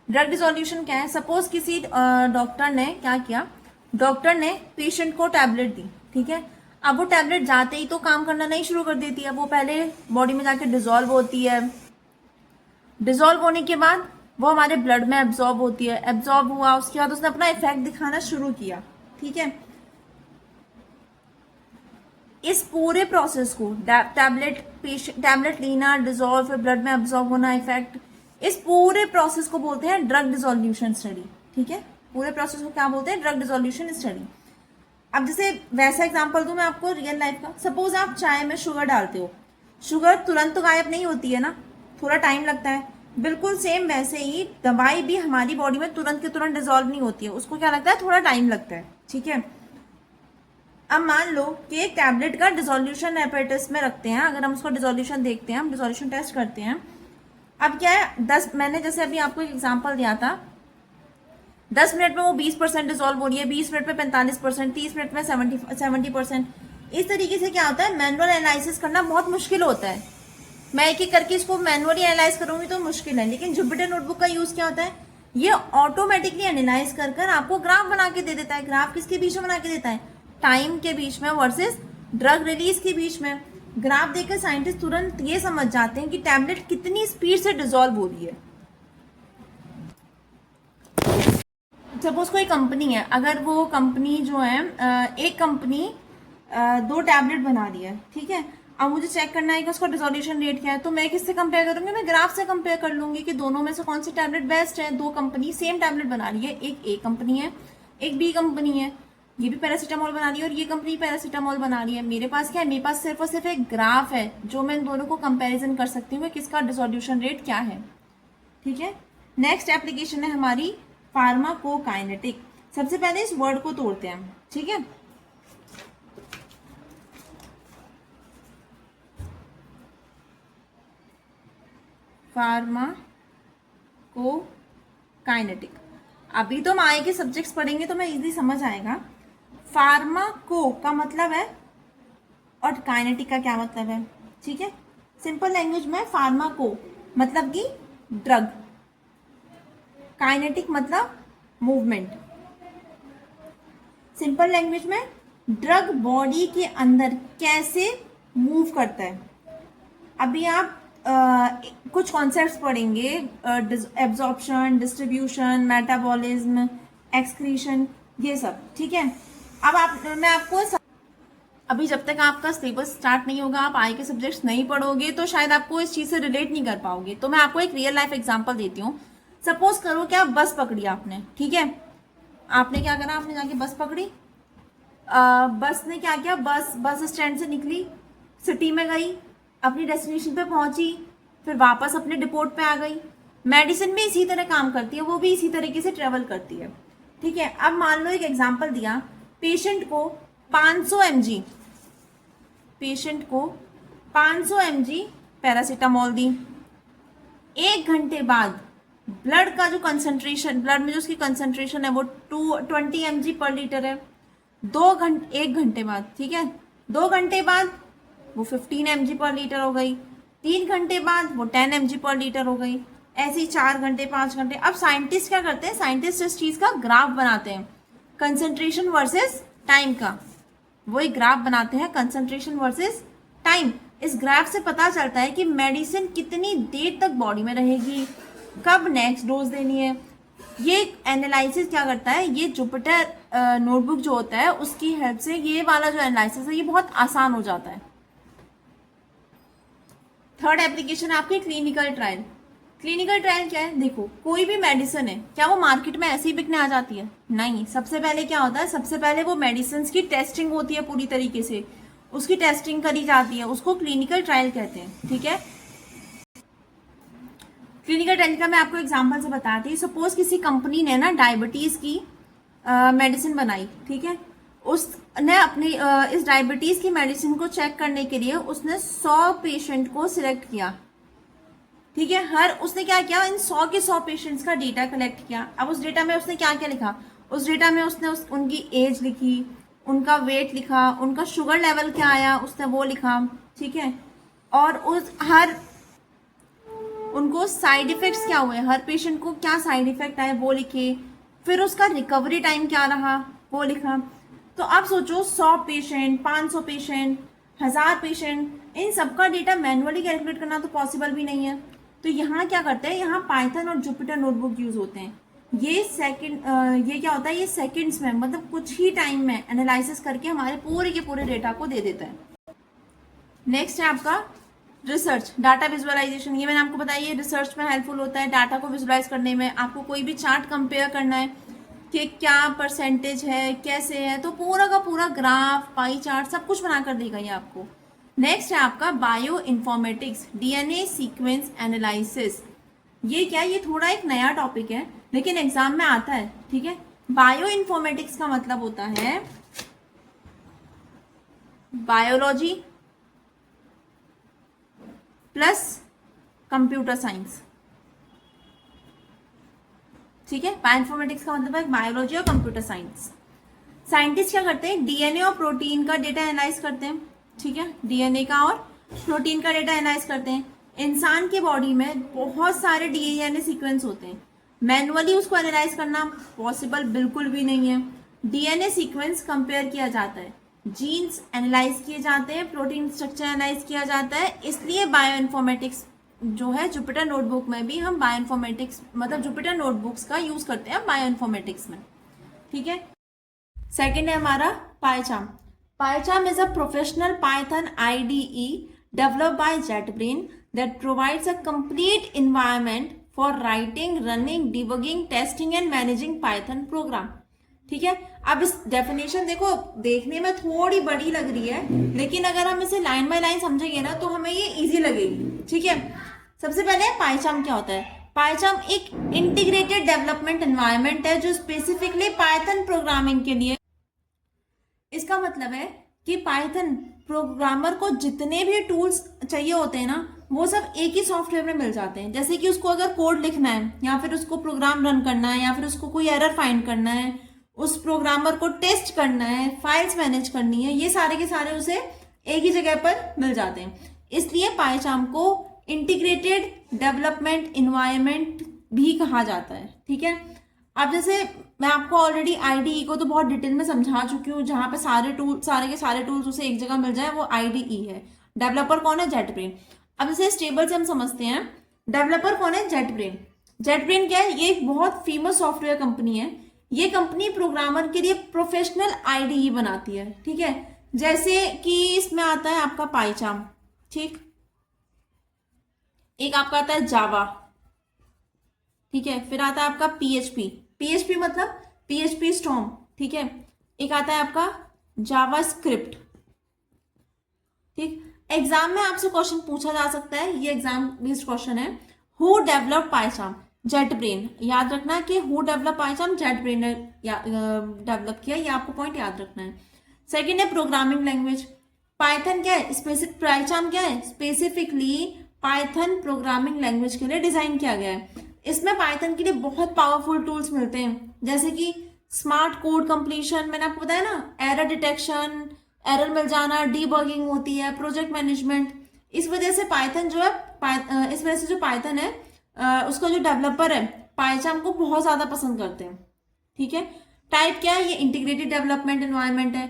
ड्रग डिसोल्यूशन क्या है। सपोज किसी डॉक्टर ने क्या किया, डॉक्टर ने पेशेंट को टैबलेट दी, ठीक है। अब वो टैबलेट जाते ही तो काम करना नहीं शुरू कर देती है, वो पहले बॉडी में जाके डिसॉल्व होती है। डिसॉल्व होने के बाद वो हमारे ब्लड में एब्जॉर्ब होती है, एब्जॉर्ब हुआ, उसके बाद उसने अपना इफेक्ट दिखाना शुरू किया, ठीक है। इस पूरे प्रोसेस को टैबलेट लेना, डिसॉल्व, फिर ब्लड में एब्जॉर्ब होना, इफेक्ट, इस पूरे प्रोसेस को बोलते हैं ड्रग डिसोल्यूशन स्टडी, ठीक है। पूरे प्रोसेस को क्या बोलते हैं, ड्रग डिसोल्यूशन स्टडी। अब जैसे वैसा एग्जांपल दूं मैं आपको रियल लाइफ का। सपोज आप चाय में शुगर डालते हो, शुगर तुरंत तो गायब नहीं होती है ना, थोड़ा टाइम लगता है। बिल्कुल सेम वैसे ही दवाई भी हमारी बॉडी में तुरंत के तुरंत डिसॉल्व नहीं होती है, उसको क्या लगता है, थोड़ा टाइम लगता है, ठीक है। अब मान लो कि एक टैबलेट का डिसोल्यूशन एपेरेटस में रखते हैं, अगर हम उसको डिसोल्यूशन देखते हैं, हम डिसोल्यूशन टेस्ट करते हैं। अब क्या है, 10, मैंने जैसे अभी आपको एक एग्जांपल दिया था, 10 मिनट में वो 20% डिसॉल्व हो रही है, 20 मिनट में 45%, 30 मिनट में 70%। इस तरीके से क्या होता है, मैनुअल एनालिसिस करना बहुत मुश्किल होता है। मैं एक एक करके इसको मैनुअली एनालाइज करूंगी तो मुश्किल है, लेकिन जुपिटर नोटबुक का यूज क्या होता है, ये ऑटोमेटिकली एनालाइज कर कर आपको ग्राफ बना के दे देता है। ग्राफ किसके बीच में बना के देता है, टाइम के बीच में वर्सेस ड्रग रिलीज के बीच में। ग्राफ देखकर साइंटिस्ट तुरंत ये समझ जाते हैं कि टैबलेट कितनी स्पीड से डिसॉल्व हो रही है। सपोज कोई कंपनी है, अगर वो कंपनी जो है, एक कंपनी 2 टैबलेट बना रही है, ठीक है। अब मुझे चेक करना है कि उसका डिसोल्यूशन रेट क्या है, तो मैं किससे कंपेयर करूंगी, मैं ग्राफ से कंपेयर कर लूंगी कि दोनों में से कौन सी टैबलेट बेस्ट है। 2 कंपनी सेम टैबलेट बना रही है, एक ए कंपनी है, एक बी कंपनी है, ये भी पैरासीटामोल बना रही है और ये कंपनी पैरासीटामोल बना रही है। मेरे पास क्या है, मेरे पास सिर्फ और सिर्फ एक ग्राफ है जो मैं इन दोनों को कंपेरिजन कर सकती हूँ कि किसका डिसोल्यूशन रेट क्या है, ठीक है। नेक्स्ट एप्लीकेशन है हमारी फार्माकोकाइनेटिक। सबसे पहले इस वर्ड को तोड़ते हैं, ठीक है। फार्माकोकाइनेटिक, अभी तो हम आगे के सब्जेक्ट्स पढ़ेंगे तो मैं इजीली समझ आएगा। फार्माको का मतलब है और काइनेटिक का क्या मतलब है, ठीक है। सिंपल लैंग्वेज में फार्माको मतलब कि ड्रग, काइनेटिक मतलब मूवमेंट। सिंपल लैंग्वेज में ड्रग बॉडी के अंदर कैसे मूव करता है। अभी आप कुछ कॉन्सेप्ट्स पढ़ेंगे, एब्जॉर्प्शन, डिस्ट्रीब्यूशन, मेटाबॉलिज्म, एक्सक्रीशन, ये सब, ठीक है। अब मैं आपको अभी जब तक आपका सिलेबस स्टार्ट नहीं होगा, आप आगे के सब्जेक्ट्स नहीं पढ़ोगे तो शायद आपको इस चीज से रिलेट नहीं कर पाओगे। तो मैं आपको एक रियल लाइफ एग्जांपल देती हूँ। सपोज करो कि आप बस पकड़ी आपने, ठीक है। आपने क्या करा, आपने जाके बस पकड़ी, बस ने क्या किया, बस स्टैंड से निकली, सिटी में गई, अपनी डेस्टिनेशन पे पहुंची, फिर वापस अपने डिपोट पे आ गई। मेडिसिन भी इसी तरह काम करती है, वो भी इसी तरीके से ट्रेवल करती है, ठीक है। अब मान लो एक एग्जांपल दिया, पेशेंट को 500 mg पैरासीटामोल दी। 1 घंटे बाद ब्लड का जो कंसंट्रेशन, ब्लड में जो उसकी कंसंट्रेशन है वो 20 mg पर लीटर है। 1 घंटे बाद, ठीक है, 2 घंटे बाद वो 15 mg पर लीटर हो गई, 3 घंटे बाद वो 10 mg पर लीटर हो गई, ऐसे ही 4 घंटे, 5 घंटे। अब साइंटिस्ट क्या करते हैं, साइंटिस्ट इस चीज का ग्राफ बनाते हैं, कंसंट्रेशन वर्सेस टाइम का। वो एक ग्राफ बनाते हैं कंसंट्रेशन वर्सेस टाइम, इस ग्राफ से पता चलता है कि मेडिसिन कितनी देर तक बॉडी में रहेगी, कब नेक्स्ट डोज देनी है। ये एनालिसिस क्या करता है, ये जुपिटर नोटबुक जो होता है उसकी हेल्प से ये वाला जो एनालिसिस है ये बहुत आसान हो जाता है। थर्ड एप्लीकेशन आपके क्लिनिकल ट्रायल। क्लिनिकल ट्रायल क्या है, देखो कोई भी मेडिसिन है, क्या वो मार्केट में ऐसे ही बिकने आ जाती है? नहीं। सबसे पहले क्या होता है, सबसे पहले वो मेडिसिन की टेस्टिंग होती है पूरी तरीके से, उसकी टेस्टिंग करी जाती है, उसको क्लिनिकल ट्रायल कहते हैं। ठीक है, क्लिनिकल ट्रायल का मैं आपको एग्जांपल से बताती हूँ। सपोज किसी कंपनी ने ना डायबिटीज की मेडिसिन बनाई, ठीक है, उसने अपनी इस डायबिटीज की मेडिसिन को चेक करने के लिए उसने 100 पेशेंट को सिलेक्ट किया। ठीक है, उसने क्या किया, इन 100 के 100 पेशेंट्स का डेटा कलेक्ट किया। अब उस डेटा में उसने क्या क्या लिखा, उस डेटा में उसने उनकी एज लिखी, उनका वेट लिखा, उनका शुगर लेवल क्या आया उसने वो लिखा। ठीक है, और उनको साइड इफेक्ट्स क्या हुए, हर पेशेंट को क्या साइड इफेक्ट आए वो लिखे, फिर उसका रिकवरी टाइम क्या रहा वो लिखा। तो आप सोचो 100 पेशेंट, 500 पेशेंट, 1000 पेशेंट, इन सबका डेटा मैनुअली कैलकुलेट करना तो पॉसिबल भी नहीं है। तो यहाँ क्या करते हैं, यहाँ पाइथन और जुपिटर नोटबुक यूज होते हैं। ये क्या होता है, ये सेकंड्स में, मतलब कुछ ही टाइम में एनालिसिस करके हमारे पूरे के पूरे डेटा को दे देता है। नेक्स्ट है आपका रिसर्च, डाटा विजुअलाइजेशन। ये मैंने आपको बताया, ये रिसर्च में हेल्पफुल होता है डाटा को विजुअलाइज करने में। आपको कोई भी चार्ट कंपेयर करना है कि क्या परसेंटेज है, कैसे है, तो पूरा का पूरा ग्राफ, पाई चार्ट सब कुछ बनाकर देगा ये आपको। नेक्स्ट है आपका bio informatics, DNA sequence analysis. ये क्या, ये थोड़ा एक नया टॉपिक है लेकिन एग्जाम में आता है। ठीक है, बायो इन्फॉर्मेटिक्स का मतलब होता है बायोलॉजी प्लस कंप्यूटर साइंस। ठीक है, बायोइन्फॉर्मेटिक्स का मतलब है बायोलॉजी और कंप्यूटर साइंस। साइंटिस्ट क्या करते हैं, डीएनए और प्रोटीन का डेटा एनालाइज करते हैं। ठीक है, डीएनए का और प्रोटीन का डेटा एनालाइज करते हैं। इंसान के बॉडी में बहुत सारे डीएनए सीक्वेंस होते हैं, मैनुअली उसको एनालाइज करना पॉसिबल बिल्कुल भी नहीं है। डीएनए सीक्वेंस कंपेयर किया जाता है, जीन्स एनालाइज किए जाते हैं, प्रोटीन स्ट्रक्चर एनालाइज किया जाता है। इसलिए बायोइन्फॉर्मेटिक्स जो है जुपिटर नोटबुक में भी हम बायोइन्फॉर्मेटिक्स मतलब जुपिटर नोटबुक्स का यूज करते हैं बायोइन्फॉर्मेटिक्स में। ठीक है, सेकंड है हमारा PyCharm. PyCharm is a professional Python IDE developed by JetBrain that provides a complete environment for writing, running, debugging, testing and managing Python program। ठीक है, अब इस डेफिनेशन देखो, देखने में थोड़ी बड़ी लग रही है लेकिन अगर हम इसे लाइन बाय लाइन समझेंगे ना तो हमें ये इजी लगेगी। ठीक है, सबसे पहले पाइचार्म क्या होता है। पाइचार्म एक इंटीग्रेटेड डेवलपमेंट एनवायरनमेंट है जो स्पेसिफिकली पाइथन प्रोग्रामिंग के लिए। इसका मतलब है कि पाइथन प्रोग्रामर को जितने भी टूल्स चाहिए होते हैं ना वो सब एक ही सॉफ्टवेयर में मिल जाते हैं। जैसे कि उसको अगर कोड लिखना है या फिर उसको प्रोग्राम रन करना है या फिर उसको कोई एरर फाइंड करना है, उस प्रोग्रामर को टेस्ट करना है, फाइल्स मैनेज करनी है, ये सारे के सारे उसे एक ही जगह पर मिल जाते हैं। इसलिए पाइचार्म को इंटीग्रेटेड डेवलपमेंट इन्वायरमेंट भी कहा जाता है। ठीक है, अब जैसे मैं आपको ऑलरेडी IDE को तो बहुत डिटेल में समझा चुकी हूँ, जहां पे सारे के सारे टूल्स उसे एक जगह मिल जाए वो IDE है। डेवलपर कौन है, जेटब्रेन। अब इसे स्टेबल से हम समझते हैं, डेवलपर कौन है, जेटब्रेन। जेटब्रेन क्या है, ये एक बहुत फेमस सॉफ्टवेयर कंपनी है। ये कंपनी प्रोग्रामर के लिए प्रोफेशनल IDE बनाती है। ठीक है, जैसे कि इसमें आता है आपका पाइचार्म, ठीक, एक आपका आता है जावा, ठीक है, फिर आता है आपका PHP मतलब PHP स्टॉर्म, ठीक है, एक आता है आपका जावा स्क्रिप्ट। ठीक, एग्जाम में आपसे क्वेश्चन पूछा जा सकता है, ये एग्जाम बेस्ड क्वेश्चन है। Who develop PyCharm, JetBrain. याद रखना कि हु डेवलप पाइचार्म, जेटब्रेन ने डेवलप किया, ये आपको पॉइंट याद रखना है। सेकेंड है प्रोग्रामिंग लैंग्वेज। पाइथन क्या है, पाइचार्म क्या है, स्पेसिफिकली पाइथन प्रोग्रामिंग लैंग्वेज के लिए डिजाइन किया गया है। इसमें पाइथन के लिए बहुत पावरफुल टूल्स मिलते हैं, जैसे कि स्मार्ट कोड कंप्लीशन, मैंने आपको बताया ना, एरर डिटेक्शन, एरर मिल जाना, डीबगिंग होती है, प्रोजेक्ट मैनेजमेंट। इस वजह से पाइथन जो है, इस वजह से जो पाइथन है उसका जो डेवलपर है पाइचार्म को बहुत ज्यादा पसंद करते हैं। ठीक है, टाइप क्या है, ये इंटीग्रेटेड डेवलपमेंट एनवायरनमेंट है।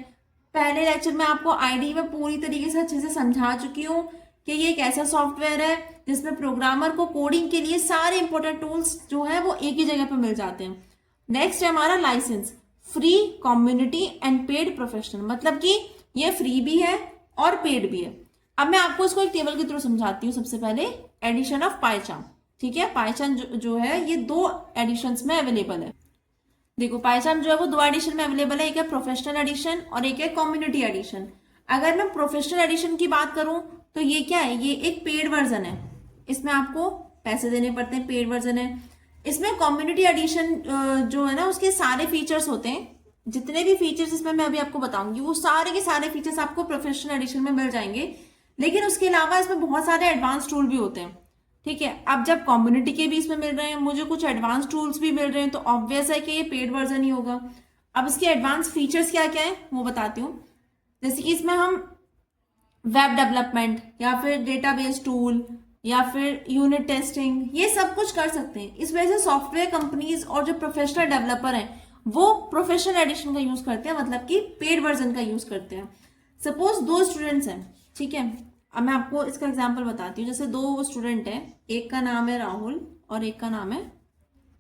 पहले लेक्चर में आपको आईडी में पूरी तरीके से अच्छे से समझा चुकी हूँ कि ये एक ऐसा सॉफ्टवेयर है जिसमें प्रोग्रामर को कोडिंग के लिए सारे इंपॉर्टेंट टूल्स जो है वो एक ही जगह पर मिल जाते हैं। नेक्स्ट है हमारा licence, free, community and paid professional, मतलब कि ये फ्री भी है और पेड भी है। अब मैं आपको इसको एक टेबल के थ्रू समझाती हूँ। सबसे पहले एडिशन ऑफ पाइचार्म, ठीक है। पाइचार्म जो है ये 2 एडिशंस में अवेलेबल है। देखो पाइचार्म जो है वो 2 एडिशन में अवेलेबल है, एक है प्रोफेशनल एडिशन और एक है कम्युनिटी एडिशन। अगर मैं प्रोफेशनल एडिशन की बात करूं तो ये क्या है, ये एक पेड वर्जन है, इसमें आपको पैसे देने पड़ते हैं, पेड वर्जन है। इसमें कम्युनिटी एडिशन जो है ना उसके सारे फीचर्स होते हैं, जितने भी फीचर्स इसमें मैं अभी आपको बताऊंगी वो सारे के सारे फीचर्स आपको प्रोफेशनल एडिशन में मिल जाएंगे। लेकिन उसके अलावा इसमें बहुत सारे एडवांस टूल भी होते हैं, ठीक है। अब जब कम्युनिटी के भी इसमें मिल रहे हैं, मुझे कुछ एडवांस टूल्स भी मिल रहे हैं, तो ऑब्वियस है कि ये पेड वर्जन ही होगा। अब इसके एडवांस फीचर्स क्या क्या है वो बताती हूँ। जैसे कि इसमें हम वेब डेवलपमेंट या फिर डेटाबेस टूल या फिर यूनिट टेस्टिंग ये सब कुछ कर सकते हैं। इस वजह से सॉफ्टवेयर कंपनीज और जो प्रोफेशनल डेवलपर हैं वो प्रोफेशनल एडिशन का यूज करते हैं, मतलब कि पेड वर्जन का यूज करते हैं। सपोज 2 स्टूडेंट्स हैं, ठीक है। अब मैं आपको इसका एग्जांपल बताती हूँ। जैसे 2 स्टूडेंट हैं, एक का नाम है राहुल और एक का नाम है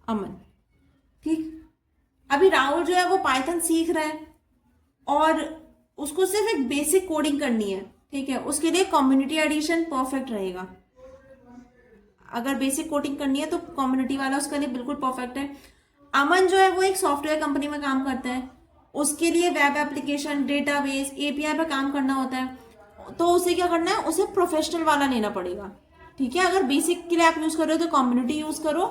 अमन, ठीक। अभी राहुल जो है वो पाइथन सीख रहा है और उसको सिर्फ एक बेसिक कोडिंग करनी है, ठीक है। उसके लिए कम्युनिटी एडिशन परफेक्ट रहेगा। अगर बेसिक कोडिंग करनी है तो कम्युनिटी वाला उसके लिए बिल्कुल परफेक्ट है। अमन जो है वो एक सॉफ्टवेयर कंपनी में काम करता है, उसके लिए वेब एप्लीकेशन, डेटाबेस, एपीआई पे काम करना होता है, तो उसे क्या करना है, उसे प्रोफेशनल वाला लेना पड़ेगा, ठीक है। अगर बेसिक के लिए आप यूज कर रहे हो तो कम्युनिटी यूज करो,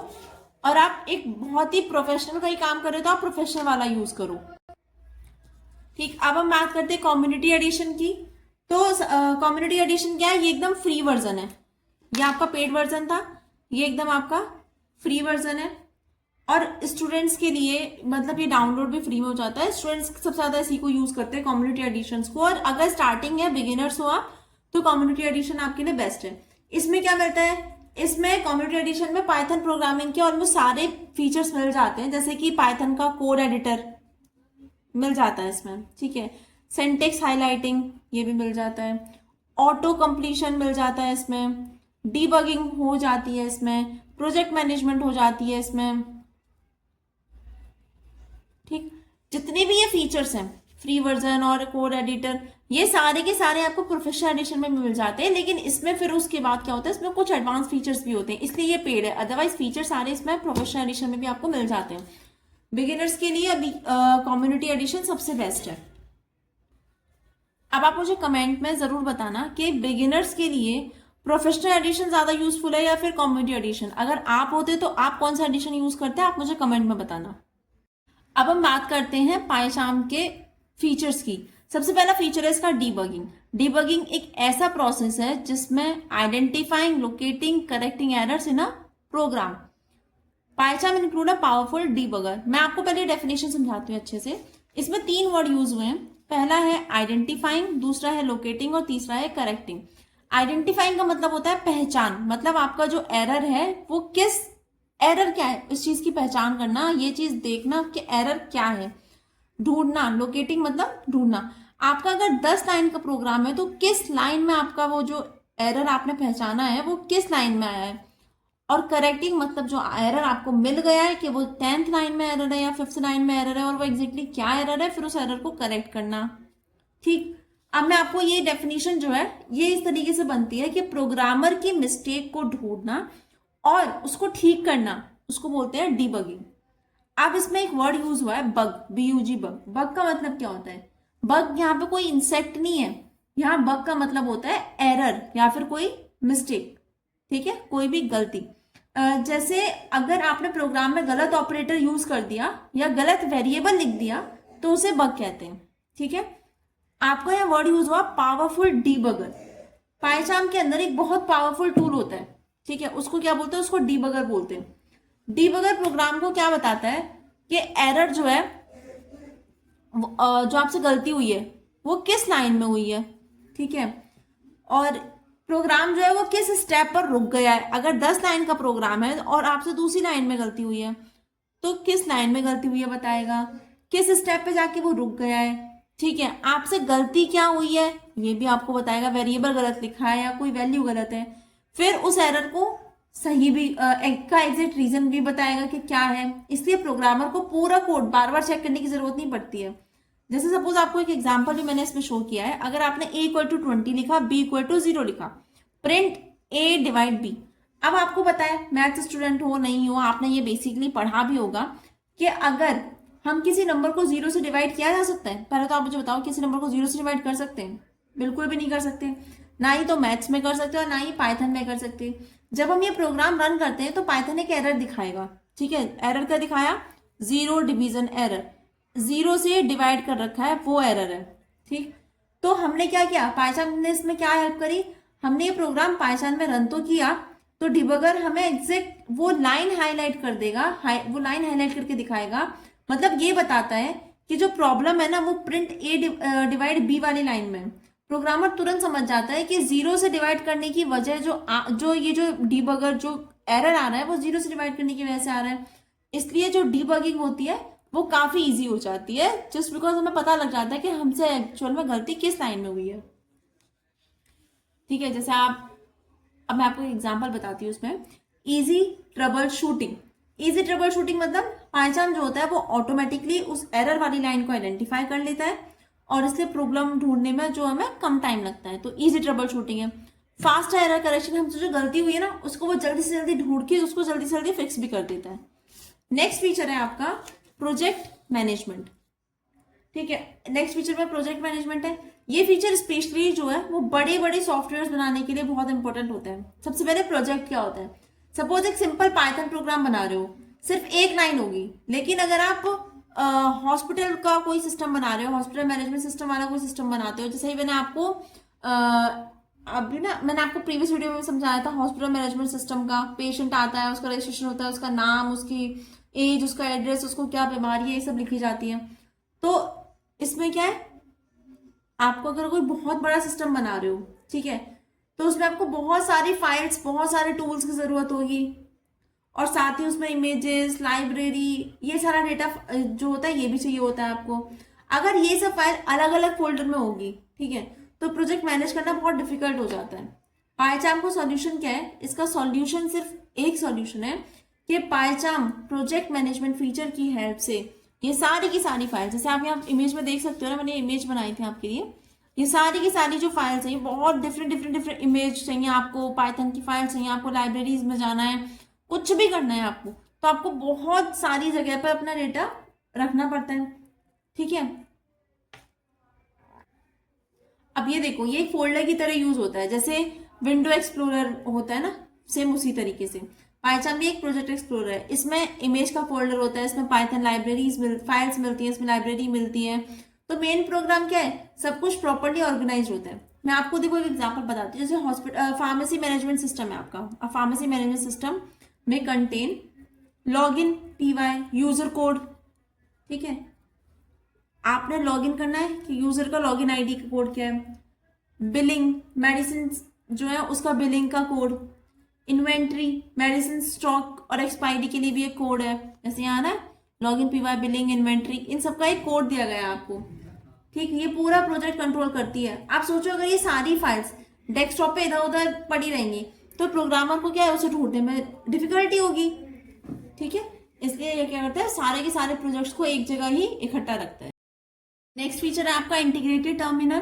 और आप एक बहुत ही प्रोफेशनल का ही काम कर रहे हो तो आप प्रोफेशनल वाला यूज करो, ठीक। अब हम बात करते हैं कम्युनिटी एडिशन की। तो कम्युनिटी एडिशन क्या है, ये एकदम फ्री वर्जन है। ये आपका पेड वर्जन था, ये एकदम आपका फ्री वर्जन है। और स्टूडेंट्स के लिए मतलब ये डाउनलोड भी फ्री में हो जाता है। स्टूडेंट्स सबसे ज्यादा इसी को यूज करते हैं कम्युनिटी एडिशन को। और अगर स्टार्टिंग है, बिगिनर्स हो आप, तो कम्युनिटी एडिशन आपके लिए बेस्ट है। इसमें क्या मिलता है, इसमें कम्युनिटी एडिशन में पाइथन प्रोग्रामिंग के ऑलमोस्ट सारे फीचर्स मिल जाते हैं। जैसे कि पाइथन का कोड एडिटर मिल जाता है इसमें, ठीक है। सिंटेक्स हाईलाइटिंग ये भी मिल जाता है, ऑटो कंप्लीशन मिल जाता है इसमें, डीबगिंग हो जाती है इसमें, प्रोजेक्ट मैनेजमेंट हो जाती है इसमें, ठीक। जितने भी ये फीचर्स हैं, फ्री वर्जन और कोड एडिटर, ये सारे के सारे आपको प्रोफेशनल एडिशन में मिल जाते हैं। लेकिन इसमें फिर उसके बाद क्या होता है, इसमें कुछ एडवांस फीचर्स भी होते हैं, इसलिए ये पेड है। अदरवाइज फीचर सारे इसमें प्रोफेशनल एडिशन में भी आपको मिल जाते हैं। बिगिनर्स के लिए अभी कम्युनिटी एडिशन सबसे बेस्ट है। अब आप मुझे कमेंट में जरूर बताना कि बिगिनर्स के लिए प्रोफेशनल एडिशन ज्यादा यूजफुल है या फिर कम्युनिटी एडिशन। अगर आप होते तो आप कौन सा एडिशन यूज करते हैं, आप मुझे कमेंट में बताना। अब हम बात करते हैं पाइचार्म के फीचर्स की। सबसे पहला फीचर है इसका डीबगिंग। डीबगिंग एक ऐसा प्रोसेस है जिसमें identifying, locating, correcting errors in a program. PyCharm include a powerful debugger. मैं आपको पहले डेफिनेशन समझाती हूँ अच्छे से। इसमें 3 वर्ड यूज हुए हैं। पहला है आइडेंटिफाइंग, दूसरा है लोकेटिंग और तीसरा है करेक्टिंग। आइडेंटिफाइंग का मतलब होता है पहचान, मतलब आपका जो एरर है वो किस एरर क्या है इस चीज की पहचान करना, ये चीज देखना कि एरर क्या है। ढूंढना, लोकेटिंग मतलब ढूंढना। आपका अगर 10 लाइन का प्रोग्राम है तो किस लाइन में आपका वो जो एरर आपने पहचाना है वो किस लाइन में आया है। और करेक्टिंग मतलब जो एरर आपको मिल गया है कि वो 10th लाइन में एरर है या 5th लाइन में एरर है और वो एग्जैक्टली क्या एरर है, फिर उस एरर को करेक्ट करना, ठीक। अब मैं आपको ये डेफिनेशन जो है ये इस तरीके से बनती है कि प्रोग्रामर की मिस्टेक को ढूंढना और उसको ठीक करना, उसको बोलते हैं डीबगिंग। अब इसमें एक वर्ड यूज हुआ है बग, BUG, बग। बग का मतलब क्या होता है, बग यहाँ पे कोई इंसेक्ट नहीं है, यहाँ बग का मतलब होता है एरर या फिर कोई मिस्टेक, ठीक है, कोई भी गलती। जैसे अगर आपने प्रोग्राम में गलत ऑपरेटर यूज कर दिया या गलत वेरिएबल लिख दिया तो उसे बग कहते हैं, ठीक है। आपको यह वर्ड यूज हुआ पावरफुल डीबगर। पाइचार्म के अंदर एक बहुत पावरफुल टूल होता है, ठीक है, उसको क्या बोलते हैं, उसको डीबगर बोलते हैं। डीबगर प्रोग्राम को क्या बताता है कि एरर जो है जो आपसे गलती हुई है वो किस लाइन में हुई है, ठीक है, और प्रोग्राम जो है वो किस स्टेप पर रुक गया है। अगर 10 लाइन का प्रोग्राम है और आपसे दूसरी लाइन में गलती हुई है तो किस लाइन में गलती हुई है बताएगा, किस स्टेप पे जाके वो रुक गया है, ठीक है, आपसे गलती क्या हुई है ये भी आपको बताएगा, वेरिएबल गलत लिखा है या कोई वैल्यू गलत है, फिर उस एरर को सही भी का एग्जैक्ट रीजन भी बताएगा कि क्या है। इसलिए प्रोग्रामर को पूरा कोड बार बार चेक करने की जरूरत नहीं पड़ती है। जैसे सपोज आपको एक एग्जांपल भी मैंने इसमें शो किया है, अगर आपने a इक्वल टू 20 लिखा, b इक्वल टू 0 लिखा, प्रिंट a डिवाइड b। अब आपको पता है, मैथ स्टूडेंट हो नहीं हो, आपने ये बेसिकली पढ़ा भी होगा कि अगर हम किसी नंबर को 0 से डिवाइड किया जा सकता है, पहले तो आप मुझे बताओ किसी नंबर को 0 से डिवाइड कर सकते हैं? बिल्कुल भी नहीं कर सकते, ना ही तो मैथ्स में कर सकते और ना ही पाइथन में कर सकते। जब हम ये प्रोग्राम रन करते हैं तो पाइथन एक एरर दिखाएगा, ठीक है, एरर क्या दिखाया? 0 डिवीजन एरर, 0 से डिवाइड कर रखा है वो एरर है, ठीक। तो हमने क्या किया, पाइथन ने इसमें क्या हेल्प करी, हमने ये प्रोग्राम पाइथन में रन तो किया, तो डिबगर हमें एग्जैक्ट वो लाइन हाईलाइट कर देगा, वो लाइन हाईलाइट करके दिखाएगा, मतलब ये बताता है कि जो प्रॉब्लम है ना वो प्रिंट ए डिवाइड बी वाली लाइन में। प्रोग्रामर तुरंत समझ जाता है कि 0 से डिवाइड करने की वजह जो ये जो डिबगर जो एरर आ रहा है वो 0 से डिवाइड करने की वजह से आ रहा है। इसलिए जो डिबगिंग होती है वो काफी इजी हो जाती है, जस्ट बिकॉज हमें पता लग जाता है कि हमसे एक्चुअल में गलती किस लाइन में हुई है। ठीक है, जैसे अब मैं आपको एग्जांपल बताती हूँ उसमें, easy trouble shooting. Easy trouble shooting मतलब पाइथन जो होता है वो ऑटोमेटिकली उस एरर वाली लाइन को आइडेंटिफाई कर लेता है और इसलिए प्रॉब्लम ढूंढने में जो हमें कम टाइम लगता है, तो इजी ट्रबल शूटिंग है। फास्ट एरर करेक्शन, हमसे जो गलती हुई है ना उसको वो जल्दी से जल्दी ढूंढ के उसको जल्दी से जल्दी फिक्स भी कर देता है। नेक्स्ट फीचर है आपका प्रोजेक्ट मैनेजमेंट। ठीक है, नेक्स्ट फीचर में प्रोजेक्ट मैनेजमेंट है। ये फीचर स्पेशली जो है वो बड़े बड़े सॉफ्टवेयर बनाने के लिए बहुत इंपॉर्टेंट होता है। सबसे पहले प्रोजेक्ट क्या होता है, सपोज एक सिंपल पाइथन प्रोग्राम बना रहे हो, सिर्फ एक लाइन होगी, लेकिन अगर आप हॉस्पिटल का कोई सिस्टम बना रहे हो, हॉस्पिटल मैनेजमेंट सिस्टम वाला कोई सिस्टम बनाते हो, जैसे ही मैंने आपको अभी ना मैंने आपको प्रीवियस वीडियो में समझाया था हॉस्पिटल मैनेजमेंट सिस्टम का, पेशेंट आता है, उसका रजिस्ट्रेशन होता है, उसका नाम, उसकी एज, उसका एड्रेस, उसको क्या बीमारी है, ये सब लिखी जाती है। तो इसमें क्या है, आपको अगर कोई बहुत बड़ा सिस्टम बना रहे हो, ठीक है, तो उसमें आपको बहुत सारी फाइल्स, बहुत सारे टूल्स की जरूरत होगी और साथ ही उसमें इमेजेस, लाइब्रेरी, ये सारा डेटा जो होता है ये भी चाहिए होता है आपको। अगर ये सब फाइल अलग अलग फोल्डर में होगी, ठीक है, तो प्रोजेक्ट मैनेज करना बहुत डिफिकल्ट हो जाता है। पाइचार्म को सॉल्यूशन क्या है, इसका सॉल्यूशन सिर्फ एक सॉल्यूशन है कि पाइचार्म प्रोजेक्ट मैनेजमेंट फीचर की हेल्प से ये सारी की सारी फाइल, जैसे आप यहाँ इमेज में देख सकते हो ना, मैंने इमेज बनाई थी आपके लिए, ये सारी की सारी जो फाइल्स हैं, बहुत डिफरेंट इमेज चाहिए आपको, पाइथन की फाइल चाहिए आपको, लाइब्रेरीज में जाना है, कुछ भी करना है आपको, तो आपको बहुत सारी जगह पर अपना डेटा रखना पड़ता है। ठीक है, अब ये देखो, ये एक फोल्डर की तरह यूज होता है, जैसे विंडो एक्सप्लोरर होता है ना, सेम उसी तरीके से पाइथन भी एक प्रोजेक्ट एक्सप्लोरर है। इसमें इमेज का फोल्डर होता है, इसमें पाइथन लाइब्रेरीज फाइल्स मिलती है, इसमें लाइब्रेरी मिलती है। तो मेन प्रोग्राम क्या है, सब कुछ प्रॉपरली ऑर्गेनाइज होता है। मैं आपको देखो एक एग्जांपल बताती हूँ, जैसे हॉस्पिटल फार्मेसी मैनेजमेंट सिस्टम है आपका, फार्मेसी मैनेजमेंट सिस्टम में contain login py user code. ठीक है, आपने लॉगिन करना है कि यूजर का लॉगिन आईडी का कोड क्या है, बिलिंग मेडिसिन जो है उसका बिलिंग का कोड, इन्वेंट्री मेडिसिन स्टॉक और एक्सपायरी के लिए भी एक कोड है, जैसे यहाँ ना लॉगिन पीवाई बिलिंग इन्वेंट्री, इन सबका एक कोड दिया गया है आपको। ठीक, ये पूरा प्रोजेक्ट कंट्रोल करती है। आप सोचो अगर ये सारी फाइल्स डेस्कटॉप पे इधर उधर पड़ी रहेंगी तो प्रोग्रामर को क्या है, उसे ढूंढने में डिफिकल्टी होगी। ठीक है, इसलिए ये क्या करता है, सारे के सारे प्रोजेक्ट्स को एक जगह ही इकट्ठा रखता है। नेक्स्ट फीचर है आपका इंटीग्रेटेड टर्मिनल।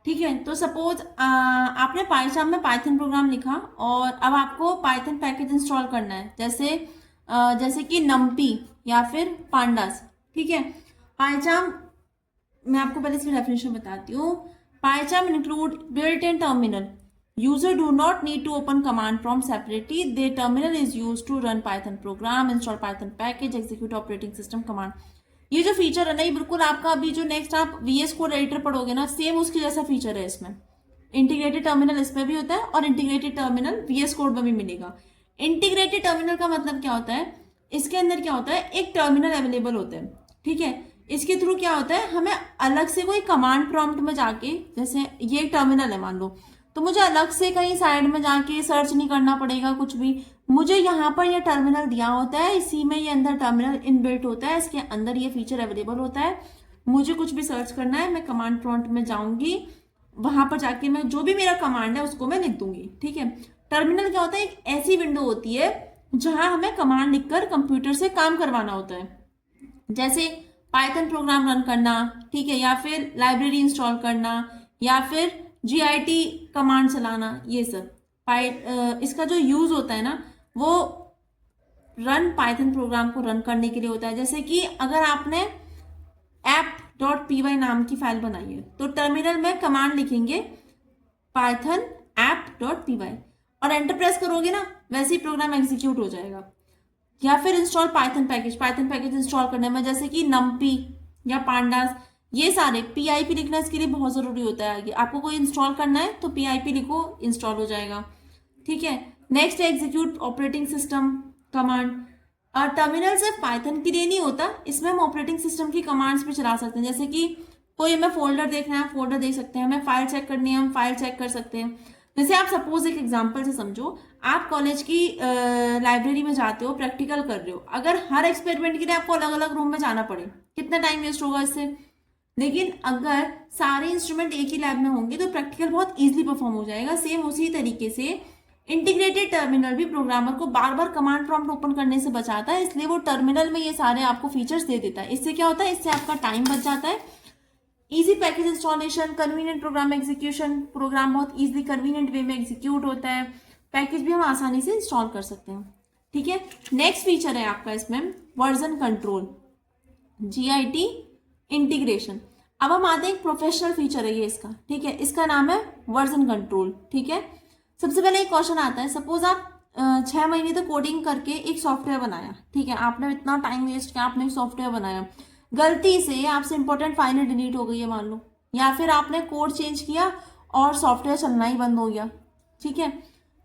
ठीक है, तो सपोज आपने पाइथन में पाइथन प्रोग्राम लिखा और अब आपको पाइथन पैकेज इंस्टॉल करना है, जैसे कि नम्पी या फिर पांडास। ठीक है, पाइथन, मैं आपको पहले इसकी डेफिनेशन बताती हूँ। Python include built in terminal, user do not need to open command prompt separately, the terminal is use to run Python program, install Python package, execute operating system command. ये जो feature है ना, ये बिल्कुल आपका अभी जो नेक्स्ट आप VS कोड एडिटर पढ़ोगे ना, सेम उसके जैसा फीचर है इसमें। इंटीग्रेटेड टर्मिनल इसमें भी होता है और इंटीग्रेटेड टर्मिनल VS कोड में भी मिलेगा। इंटीग्रेटेड टर्मिनल का मतलब क्या होता है, इसके अंदर क्या होता है, एक टर्मिनल अवेलेबल होता है। ठीक है, इसके थ्रू क्या होता है, हमें अलग से कोई कमांड प्रॉम्प्ट में जाके, जैसे ये एक टर्मिनल है मान लो, तो मुझे अलग से कहीं साइड में जाके सर्च नहीं करना पड़ेगा कुछ भी, मुझे यहाँ पर ये टर्मिनल दिया होता है, इसी में ये अंदर टर्मिनल इनबिल्ट होता है, इसके अंदर ये फीचर अवेलेबल होता है। मुझे कुछ भी सर्च करना है, मैं कमांड प्रॉम्प्ट में जाऊंगी, वहां पर जाके मैं जो भी मेरा कमांड है उसको मैं लिख दूंगी। ठीक है। टर्मिनल क्या होता है? एक ऐसी विंडो होती है जहां हमें कमांड लिखकर कंप्यूटर से काम करवाना होता है, जैसे पाइथन प्रोग्राम रन करना, ठीक है, या फिर लाइब्रेरी इंस्टॉल करना, या फिर जीआईटी कमांड चलाना, ये सब इसका जो यूज होता है ना, वो रन पाइथन प्रोग्राम को रन करने के लिए होता है। जैसे कि अगर आपने app.py नाम की फाइल बनाई है तो टर्मिनल में कमांड लिखेंगे पाइथन app.py और एंटर प्रेस करोगे ना, वैसे ही प्रोग्राम एग्जीक्यूट हो जाएगा। या फिर इंस्टॉल पाइथन पैकेज इंस्टॉल करने में, जैसे कि नमपी या पांडास, ये सारे पीआईपी लिखना इसके लिए बहुत जरूरी होता है। आगे आपको कोई इंस्टॉल करना है तो पीआईपी लिखो, इंस्टॉल हो जाएगा। ठीक है। Next execute operating system command. और टर्मिनल सिर्फ पाइथन के लिए नहीं होता, इसमें हम ऑपरेटिंग सिस्टम की कमांड्स भी चला सकते हैं। जैसे कि कोई हमें फोल्डर देखना है, फोल्डर देख सकते हैं, हमें फाइल चेक करनी है, हम फाइल चेक कर सकते हैं। जैसे आप सपोज एक एग्जांपल से समझो, आप कॉलेज की लाइब्रेरी में जाते हो, प्रैक्टिकल कर रहे हो, अगर हर एक्सपेरिमेंट के लिए आपको अलग अलग रूम में जाना पड़े, कितना टाइम वेस्ट होगा इससे। लेकिन अगर सारे इंस्ट्रूमेंट एक ही लैब में होंगे तो प्रैक्टिकल बहुत इजीली परफॉर्म हो जाएगा। सेम उसी तरीके से इंटीग्रेटेड टर्मिनल भी प्रोग्रामर को बार बार कमांड प्रॉम्प्ट ओपन करने से बचाता है, इसलिए वो टर्मिनल में ये सारे आपको फीचर्स दे देता है। इससे क्या होता है? इससे आपका टाइम बच जाता है। Easy package installation, convenient program execution, program बहुत इजीली कन्वीनियंट वे में एग्जीक्यूट होता है, पैकेज भी हम आसानी से इंस्टॉल कर सकते हैं। ठीक है। नेक्स्ट फीचर है आपका इसमें वर्जन कंट्रोल, जीआईटी इंटीग्रेशन। अब हम आते हैं, एक प्रोफेशनल फीचर है ये इसका। ठीक है। इसका नाम है वर्जन कंट्रोल। ठीक है। सबसे पहले एक क्वेश्चन आता है, सपोज आप 6 महीने तक कोडिंग करके एक सॉफ्टवेयर बनाया। ठीक है। आपने इतना टाइम वेस्ट किया, आपने एक सॉफ्टवेयर बनाया, गलती से आपसे इंपॉर्टेंट फाइल डिलीट हो गई है मान लो, या फिर आपने कोड चेंज किया और सॉफ्टवेयर चलना ही बंद हो गया। ठीक है।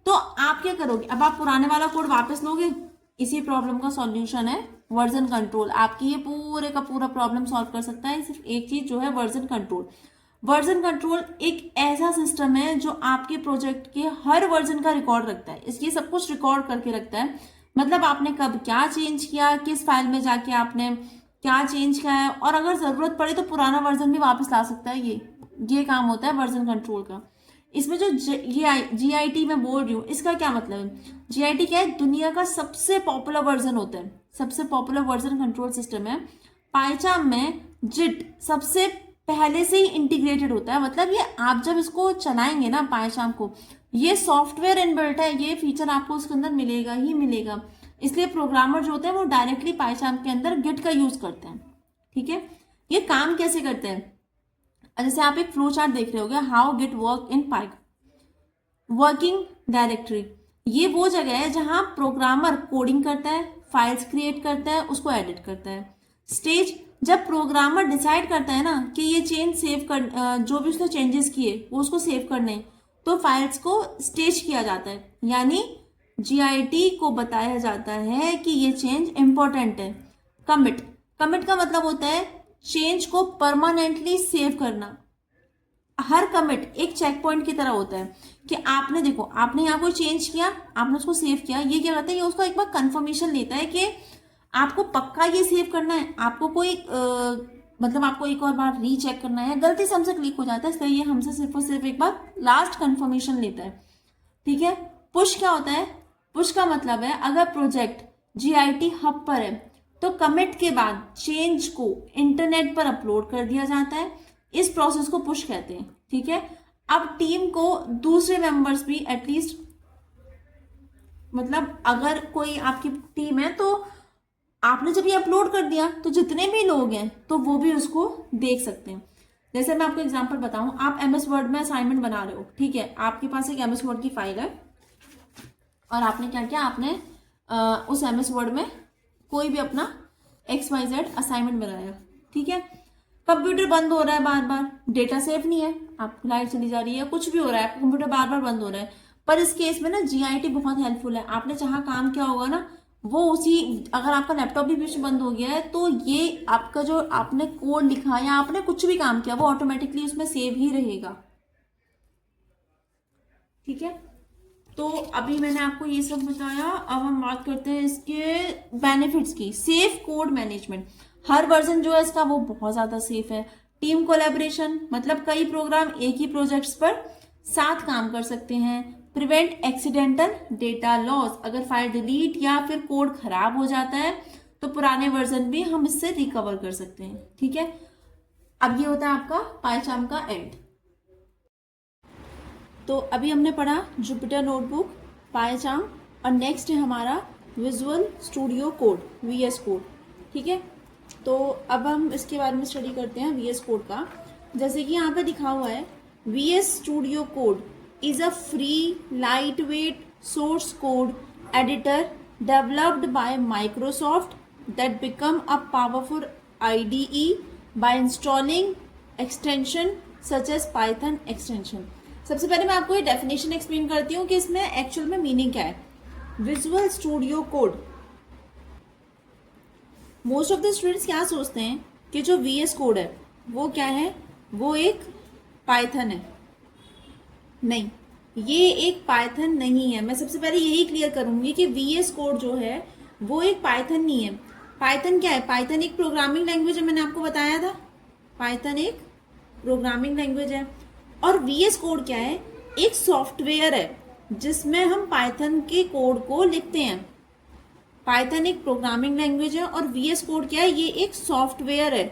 तो आप क्या करोगे? अब आप पुराने वाला कोड वापस लोगे? इसी प्रॉब्लम का सॉल्यूशन है वर्जन कंट्रोल। आपकी ये पूरे का पूरा प्रॉब्लम सॉल्व कर सकता है सिर्फ एक चीज, जो है वर्जन कंट्रोल। वर्जन कंट्रोल एक ऐसा सिस्टम है जो आपके प्रोजेक्ट के हर वर्जन का रिकॉर्ड रखता है। इसलिए सब कुछ रिकॉर्ड करके रखता है, मतलब आपने कब क्या चेंज किया, किस फाइल में जाके आपने क्या चेंज किया है, और अगर जरूरत पड़े तो पुराना वर्जन भी वापस ला सकता है। ये काम होता है वर्जन कंट्रोल का। इसमें जो जीआईटी मैं बोल रही हूँ, इसका क्या मतलब है? जीआईटी क्या है? दुनिया का सबसे पॉपुलर वर्जन होता है, सबसे पॉपुलर वर्जन कंट्रोल सिस्टम है। पाइचाम में जिट सबसे पहले से ही इंटीग्रेटेड होता है, मतलब ये आप जब इसको चलाएंगे ना पाइचाम को, ये सॉफ्टवेयर इनबिल्ट है, ये फीचर आपको उसके अंदर मिलेगा ही मिलेगा। इसलिए प्रोग्रामर जो होते हैं वो डायरेक्टली पाइचाम के अंदर गिट का यूज करते हैं। ठीक है। ये काम कैसे करते हैं? जैसे आप एक फ्लो चार्ट देख रहे होगे, how git work in pipe working directory. ये वो जगह है जहां प्रोग्रामर कोडिंग करता है, फाइल्स क्रिएट करता है, उसको एडिट करता है। स्टेज, जब प्रोग्रामर डिसाइड करता है ना कि ये चेंज सेव कर, जो भी उसने चेंजेस किए वो उसको सेव करने, तो फाइल्स को स्टेज किया जाता है, यानी जीआईटी को बताया जाता है कि ये चेंज इंपॉर्टेंट है। कमिट, कमिट का मतलब होता है चेंज को परमानेंटली सेव करना। हर कमिट एक चेक पॉइंट की तरह होता है कि आपने देखो, आपने यहाँ कोई चेंज किया, आपने उसको सेव किया, ये क्या करता है? ये उसको एक बार कंफर्मेशन लेता है कि आपको पक्का ये सेव करना है, आपको कोई मतलब आपको एक और बार रीचेक करना है, गलती से हमसे क्लिक हो जाता है, इसलिए ये हमसे सिर्फ और सिर्फ एक बार लास्ट कंफर्मेशन लेता है। ठीक है। पुश क्या होता है? पुश का मतलब है अगर प्रोजेक्ट जीआईटी हब पर है तो कमिट के बाद चेंज को इंटरनेट पर अपलोड कर दिया जाता है, इस प्रोसेस को पुश कहते हैं। ठीक है। अब टीम को दूसरे मेंबर्स भी एटलीस्ट, मतलब अगर कोई आपकी टीम है तो आपने जब ये अपलोड कर दिया तो जितने भी लोग हैं तो वो भी उसको देख सकते हैं। जैसे मैं आपको एग्जांपल बताऊं, आप एमएस वर्ड में असाइनमेंट बना रहे हो। ठीक है। आपके पास एक एमएस वर्ड की फाइल है और आपने क्या किया, आपने उस एमएस वर्ड में कोई भी अपना XYZ असाइनमेंट बनाया। ठीक है। कंप्यूटर बंद हो रहा है बार बार, डेटा सेव नहीं है, आपकी लाइट चली जा रही है, कुछ भी हो रहा है, आपका कंप्यूटर बार बार बंद हो रहा है। पर इस केस में ना जीआईटी बहुत हेल्पफुल है। आपने जहां काम किया होगा ना, वो उसी, अगर आपका लैपटॉप भी बीच में बंद हो गया है तो ये आपका जो आपने कोड लिखा या आपने कुछ भी काम किया वो ऑटोमेटिकली उसमें सेव ही रहेगा। ठीक है। तो अभी मैंने आपको ये सब बताया, अब हम बात करते हैं इसके बेनिफिट्स की। Safe code management. हर वर्जन जो है इसका वो बहुत ज्यादा सेफ है। टीम कोलैबोरेशन मतलब कई प्रोग्राम एक ही प्रोजेक्ट्स पर साथ काम कर सकते हैं। प्रिवेंट एक्सीडेंटल डेटा लॉस, अगर फाइल डिलीट या फिर कोड खराब हो जाता है तो पुराने वर्जन भी हम इससे रिकवर कर सकते हैं। ठीक है, अब ये होता है आपका पाइचार्म का एंड। तो अभी हमने पढ़ा जुपिटर नोटबुक, पाइचार्म, और नेक्स्ट है हमारा Visual studio Code, VS Code. ठीक है, तो अब हम इसके बारे में स्टडी करते हैं वीएस कोड का। जैसे कि यहाँ पे दिखा हुआ है, VS Studio Code is a free lightweight source code editor developed by Microsoft that become a powerful IDE by installing extension such as Python extension। सबसे पहले मैं आपको ये डेफिनेशन एक्सप्लेन करती हूँ कि इसमें एक्चुअल में मीनिंग क्या है। Visual studio code, most of the students क्या सोचते हैं कि जो वीएस कोड है वो क्या है, वो एक पाइथन है। नहीं, ये एक पाइथन नहीं है। मैं सबसे पहले यही क्लियर करूंगी कि वीएस कोड जो है वो एक पाइथन नहीं है। पाइथन क्या है? पाइथन एक प्रोग्रामिंग लैंग्वेज है, मैंने आपको बताया था। पाइथन एक प्रोग्रामिंग लैंग्वेज है। और वीएस कोड क्या है? एक सॉफ्टवेयर है जिसमें हम पाइथन के कोड को लिखते हैं। पाइथन एक प्रोग्रामिंग लैंग्वेज है और वीएस कोड क्या है? ये एक सॉफ्टवेयर है,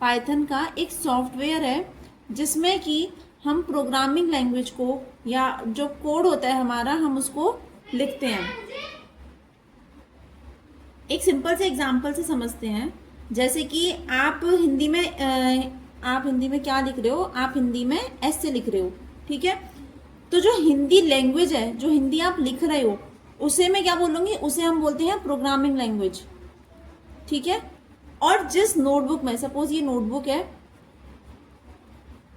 पाइथन का एक सॉफ्टवेयर है जिसमें कि हम प्रोग्रामिंग लैंग्वेज को या जो कोड होता है हमारा, हम उसको लिखते हैं। एक सिंपल से एग्जांपल से समझते हैं। जैसे कि आप हिंदी में क्या लिख रहे हो? आप हिंदी में एस से लिख रहे हो, ठीक है? तो जो हिंदी लैंग्वेज है, जो हिंदी आप लिख रहे हो, उसे मैं क्या बोलूंगी? उसे हम बोलते हैं प्रोग्रामिंग लैंग्वेज, ठीक है? और जिस नोटबुक में, सपोज ये नोटबुक है,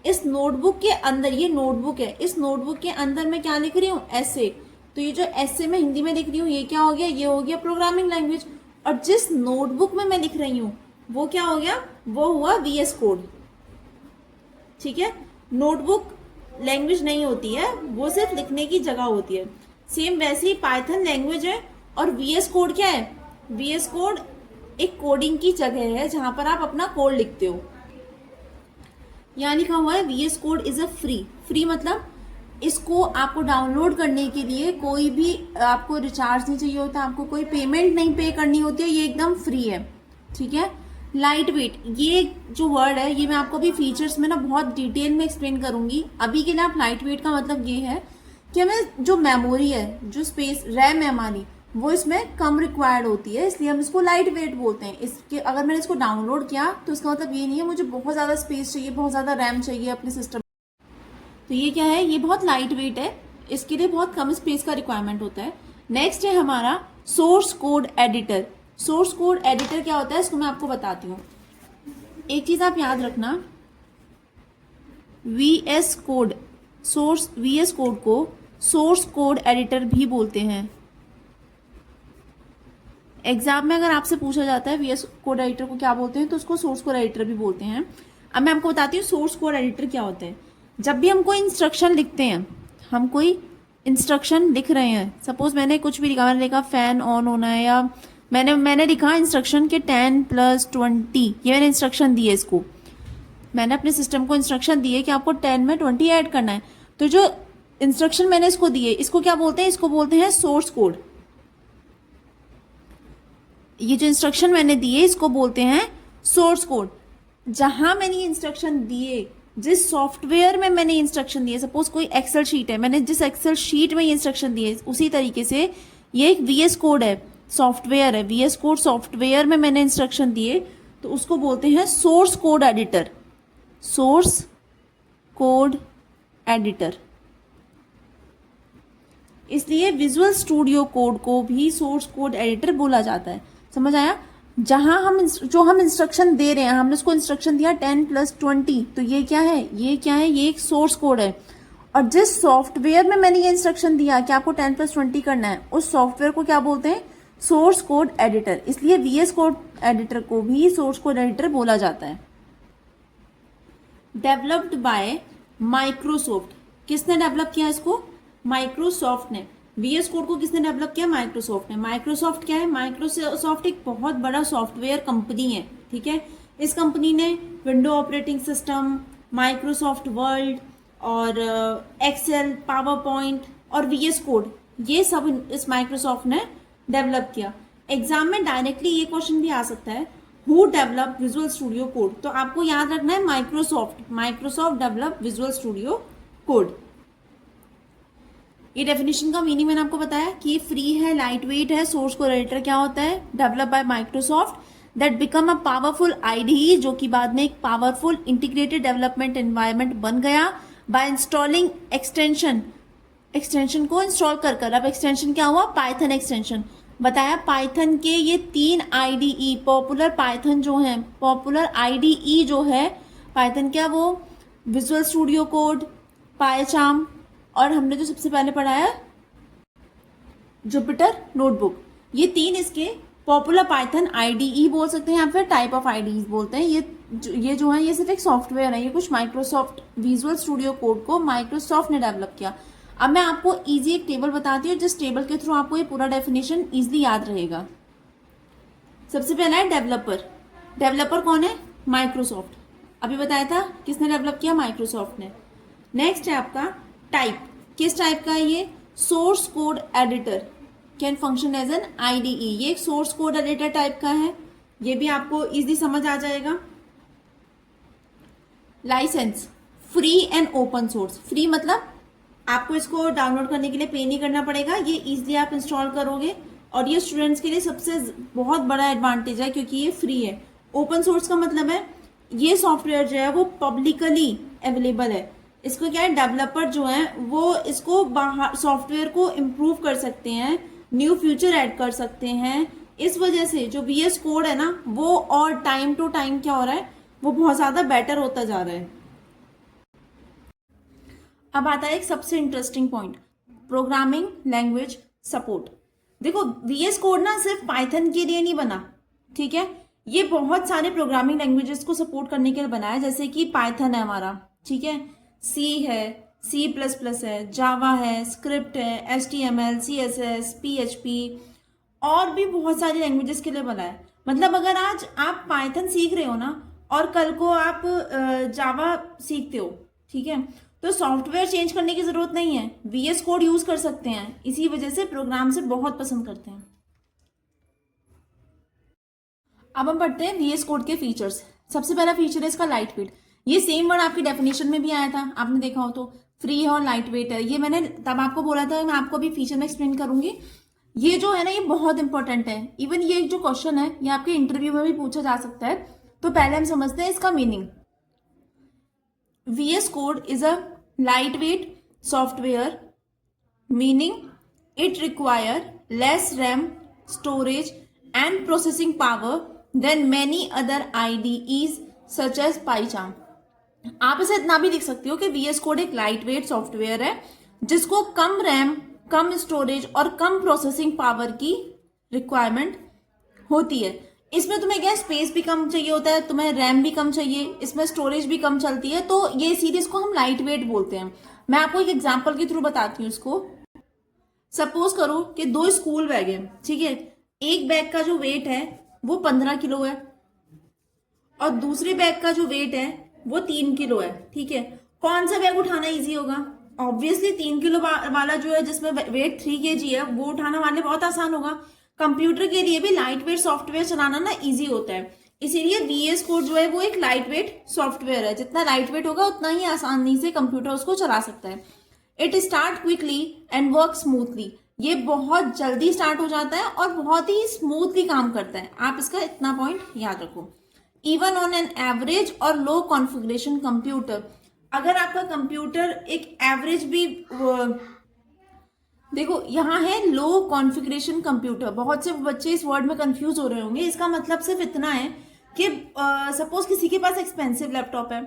इस नोटबुक के अंदर, ये नोटबुक है, इस नोटबुक के अंदर मैं क्या लिख रही हूँ? ऐसे। तो ये जो ऐसे मैं हिंदी में लिख रही हूँ, ये क्या हो गया? ये हो गया प्रोग्रामिंग लैंग्वेज। और जिस नोटबुक में मैं लिख रही हूँ वो क्या हो गया? वो हुआ वीएस कोड, ठीक है? नोटबुक लैंग्वेज नहीं होती है, वो सिर्फ लिखने की जगह होती है। सेम वैसे ही पाइथन लैंग्वेज है और वीएस कोड क्या है? वीएस कोड एक कोडिंग की जगह है जहां पर आप अपना कोड लिखते हो। यहाँ लिखा हुआ है VS Code is a free मतलब इसको आपको डाउनलोड करने के लिए कोई भी आपको रिचार्ज नहीं चाहिए होता, आपको कोई पेमेंट नहीं पे करनी होती है, ये एकदम फ्री है, ठीक है? लाइट वेट, ये जो वर्ड है ये मैं आपको अभी फीचर्स में ना बहुत डिटेल में एक्सप्लेन करूंगी। अभी के लिए आप लाइट वेट का मतलब ये है कि हमें जो मेमोरी है, जो स्पेस रैम है हमारी, वो इसमें कम रिक्वायर्ड होती है, इसलिए हम इसको लाइट वेट बोलते हैं। इसके अगर मैंने इसको डाउनलोड किया तो इसका मतलब ये नहीं है मुझे बहुत ज़्यादा स्पेस चाहिए, बहुत ज़्यादा रैम चाहिए अपने सिस्टम। तो ये क्या है? ये बहुत लाइट वेट है, इसके लिए बहुत कम स्पेस का रिक्वायरमेंट होता है। नेक्स्ट है हमारा source code editor. Source code editor क्या होता है इसको मैं आपको बताती हूँ। एक चीज आप याद रखना, वीएस कोड को सोर्स कोड एडिटर भी बोलते हैं। एग्जाम में अगर आपसे पूछा जाता है वीएस कोड एडिटर को क्या बोलते हैं, तो उसको सोर्स कोड एडिटर भी बोलते हैं। अब मैं आपको बताती हूँ सोर्स कोड एडिटर क्या होता है। जब भी हम कोई इंस्ट्रक्शन लिखते हैं, हम कोई इंस्ट्रक्शन लिख रहे हैं, सपोज मैंने कुछ भी लिखा, मैंने लिखा फैन ऑन होना है, या मैंने लिखा इंस्ट्रक्शन के 10+20, ये मैंने इंस्ट्रक्शन दी है। इसको मैंने अपने सिस्टम को इंस्ट्रक्शन दी है कि आपको 10 में 20 ऐड करना है। तो जो इंस्ट्रक्शन मैंने इसको दी है, इसको क्या बोलते हैं? इसको बोलते हैं सोर्स कोड। ये जो इंस्ट्रक्शन मैंने दिए इसको बोलते हैं सोर्स कोड। जहां मैंने ये इंस्ट्रक्शन दिए, जिस सॉफ्टवेयर में मैंने इंस्ट्रक्शन दिए, सपोज कोई एक्सेल शीट है, मैंने जिस एक्सेल शीट में ये इंस्ट्रक्शन दिए, उसी तरीके से ये एक वीएस कोड है, सॉफ्टवेयर है। वीएस कोड सॉफ्टवेयर में मैंने इंस्ट्रक्शन दिए तो उसको बोलते हैं source code editor. Source code editor. इसलिए विजुअल स्टूडियो कोड को भी सोर्स कोड एडिटर बोला जाता है। समझ आया? जहां हम इंस्ट्रक्शन दे रहे हैं, हमने उसको इंस्ट्रक्शन दिया 10+20, तो ये क्या है? ये एक सोर्स कोड है। और जिस सॉफ्टवेयर में मैंने ये इंस्ट्रक्शन दिया कि आपको 10+20 करना है, उस सॉफ्टवेयर को क्या बोलते हैं? Source code editor. इसलिए वीएस कोड एडिटर को भी सोर्स कोड एडिटर बोला जाता है। Developed by Microsoft. किसने डेवलप किया इसको? माइक्रोसॉफ्ट ने। वीएस कोड को किसने डेवलप किया? माइक्रोसॉफ्ट ने। माइक्रोसॉफ्ट क्या है? माइक्रोसॉफ्ट एक बहुत बड़ा सॉफ्टवेयर कंपनी है, ठीक है। इस कंपनी ने window operating system, Microsoft word और एक्सेल, पावर पॉइंट और वीएस कोड, ये सब इस माइक्रोसॉफ्ट ने डेवलप किया। एग्जाम में डायरेक्टली ये क्वेश्चन भी आ सकता है, who develop visual studio code. तो आपको याद रखना है Microsoft develop visual studio code. ये डेफिनेशन का मीनिंग मैंने आपको बताया कि ये फ्री है, लाइट वेट है, सोर्स कोड एडिटर क्या होता है, develop by Microsoft, that become a powerful IDE, जो कि बाद में एक पावरफुल इंटीग्रेटेड डेवलपमेंट एनवायरनमेंट बन गया बाय इंस्टॉलिंग एक्सटेंशन को इंस्टॉल कर। अब एक्सटेंशन क्या हुआ, पाइथन एक्सटेंशन। बताया पाइथन के ये 3 आईडीई, पॉपुलर पाइथन जो है, पॉपुलर आईडीई जो है पाइथन क्या, वो विजुअल स्टूडियो कोड, पाइचार्म, और हमने जो सबसे पहले पढ़ा है जुपिटर नोटबुक। ये 3 इसके पॉपुलर पाइथन आईडीई बोल सकते हैं या फिर टाइप ऑफ आईडीई बोलते हैं। ये जो है ये सिर्फ एक सॉफ्टवेयर है, ये कुछ माइक्रोसॉफ्ट विजुअल स्टूडियो कोड को माइक्रोसॉफ्ट ने डेवलप किया। अब मैं आपको इजी एक टेबल बताती हूँ जिस टेबल के थ्रू आपको ये पूरा डेफिनेशन इजीली याद रहेगा। सबसे पहला है डेवलपर। डेवलपर कौन है, माइक्रोसॉफ्ट। अभी बताया था किसने डेवलप किया, माइक्रोसॉफ्ट ने। नेक्स्ट है आपका टाइप। किस टाइप का है ये, source code editor, can function as an IDE. ये एक सोर्स कोड एडिटर टाइप का है, ये भी आपको इजीली समझ आ जाएगा। Licence, free and open source. Free मतलब आपको इसको डाउनलोड करने के लिए पे नहीं करना पड़ेगा, ये इजीली आप इंस्टॉल करोगे, और ये स्टूडेंट्स के लिए सबसे बहुत बड़ा एडवांटेज है क्योंकि ये फ्री है। ओपन सोर्स का मतलब है ये सॉफ्टवेयर जो है वो पब्लिकली अवेलेबल है। इसको क्या है, डेवलपर जो है वो इसको बाहर सॉफ्टवेयर को इम्प्रूव कर सकते हैं, न्यू फीचर ऐड कर सकते हैं। इस वजह से जो वीएस कोड है ना वो और टाइम टू टाइम क्या हो रहा है, वो बहुत ज्यादा बेटर होता जा रहा है। अब आता है एक सबसे interesting point, programming language support. देखो वीएस कोड ना सिर्फ पाइथन के लिए नहीं बना, ठीक है, ये बहुत सारे प्रोग्रामिंग लैंग्वेजेस को सपोर्ट करने के लिए बना है। जैसे कि पाइथन है हमारा, ठीक है, सी है, C++ है, जावा है, स्क्रिप्ट है, HTML, CSS, PHP और भी बहुत सारी लैंग्वेजेस के लिए बना है। मतलब अगर आज आप पाइथन सीख रहे हो ना और कल को आप जावा सीखते हो, ठीक है, तो सॉफ्टवेयर चेंज करने की जरूरत नहीं है, VS कोड यूज कर सकते हैं। इसी वजह से प्रोग्राम से बहुत पसंद करते हैं। अब हम पढ़ते हैं VS कोड के फीचर्स। सबसे पहला फीचर है इसका लाइट वेट। ये सेम वर्ड आपकी डेफिनेशन में भी आया था, आपने देखा हो तो, फ्री है और लाइट वेट है। ये मैंने तब आपको बोला था, मैं आपको अभी फीचर में एक्सप्लेन करूंगी। ये जो है ना ये बहुत इंपॉर्टेंट है। इवन ये जो क्वेश्चन है ये आपके इंटरव्यू में भी पूछा जा सकता है। तो पहले हम समझते हैं इसका meaning. VS code is a light weight software, meaning it require less RAM storage and processing power than many other IDEs such as PyCharm. आप इसे इतना भी लिख सकते हो कि VS कोड एक लाइट वेट सॉफ्टवेयर है जिसको कम रैम, कम स्टोरेज और कम प्रोसेसिंग पावर की रिक्वायरमेंट होती है। इसमें तुम्हें क्या स्पेस भी कम चाहिए होता है, तुम्हें रैम भी कम चाहिए, इसमें स्टोरेज भी कम चलती है, तो ये इसीलिए इसको हम लाइट वेट बोलते हैं। मैं आपको एक एग्जाम्पल के थ्रू बताती हूँ इसको। सपोज करो कि 2 स्कूल बैग है, ठीक है, एक बैग का जो वेट है वो 15 किलो है और दूसरे बैग का जो वेट है वो 3 किलो है, ठीक है। कौन सा बैग उठाना इजी होगा? ऑब्वियसली 3 किलो वाला जो है जिसमें वेट 3 kg है वो उठाना वाले बहुत आसान होगा। कंप्यूटर के लिए भी लाइट वेट सॉफ्टवेयर चलाना ना इजी होता है, इसीलिए VS कोड जो है वो एक लाइट वेट सॉफ्टवेयर है। जितना लाइट वेट होगा उतना ही आसानी से कंप्यूटर उसको चला सकता है। It start quickly and work smoothly. ये बहुत जल्दी स्टार्ट हो जाता है और बहुत ही स्मूथली काम करता है। आप इसका इतना पॉइंट याद रखो। इवन ऑन एन एवरेज और लो कॉन्फ़िगरेशन कंप्यूटर, अगर आपका कंप्यूटर एक एवरेज भी देखो यहाँ है लो कॉन्फ़िगरेशन कंप्यूटर, बहुत से बच्चे इस वर्ड में कंफ्यूज हो रहे होंगे। इसका मतलब सिर्फ इतना है कि सपोज किसी के पास एक्सपेंसिव लैपटॉप है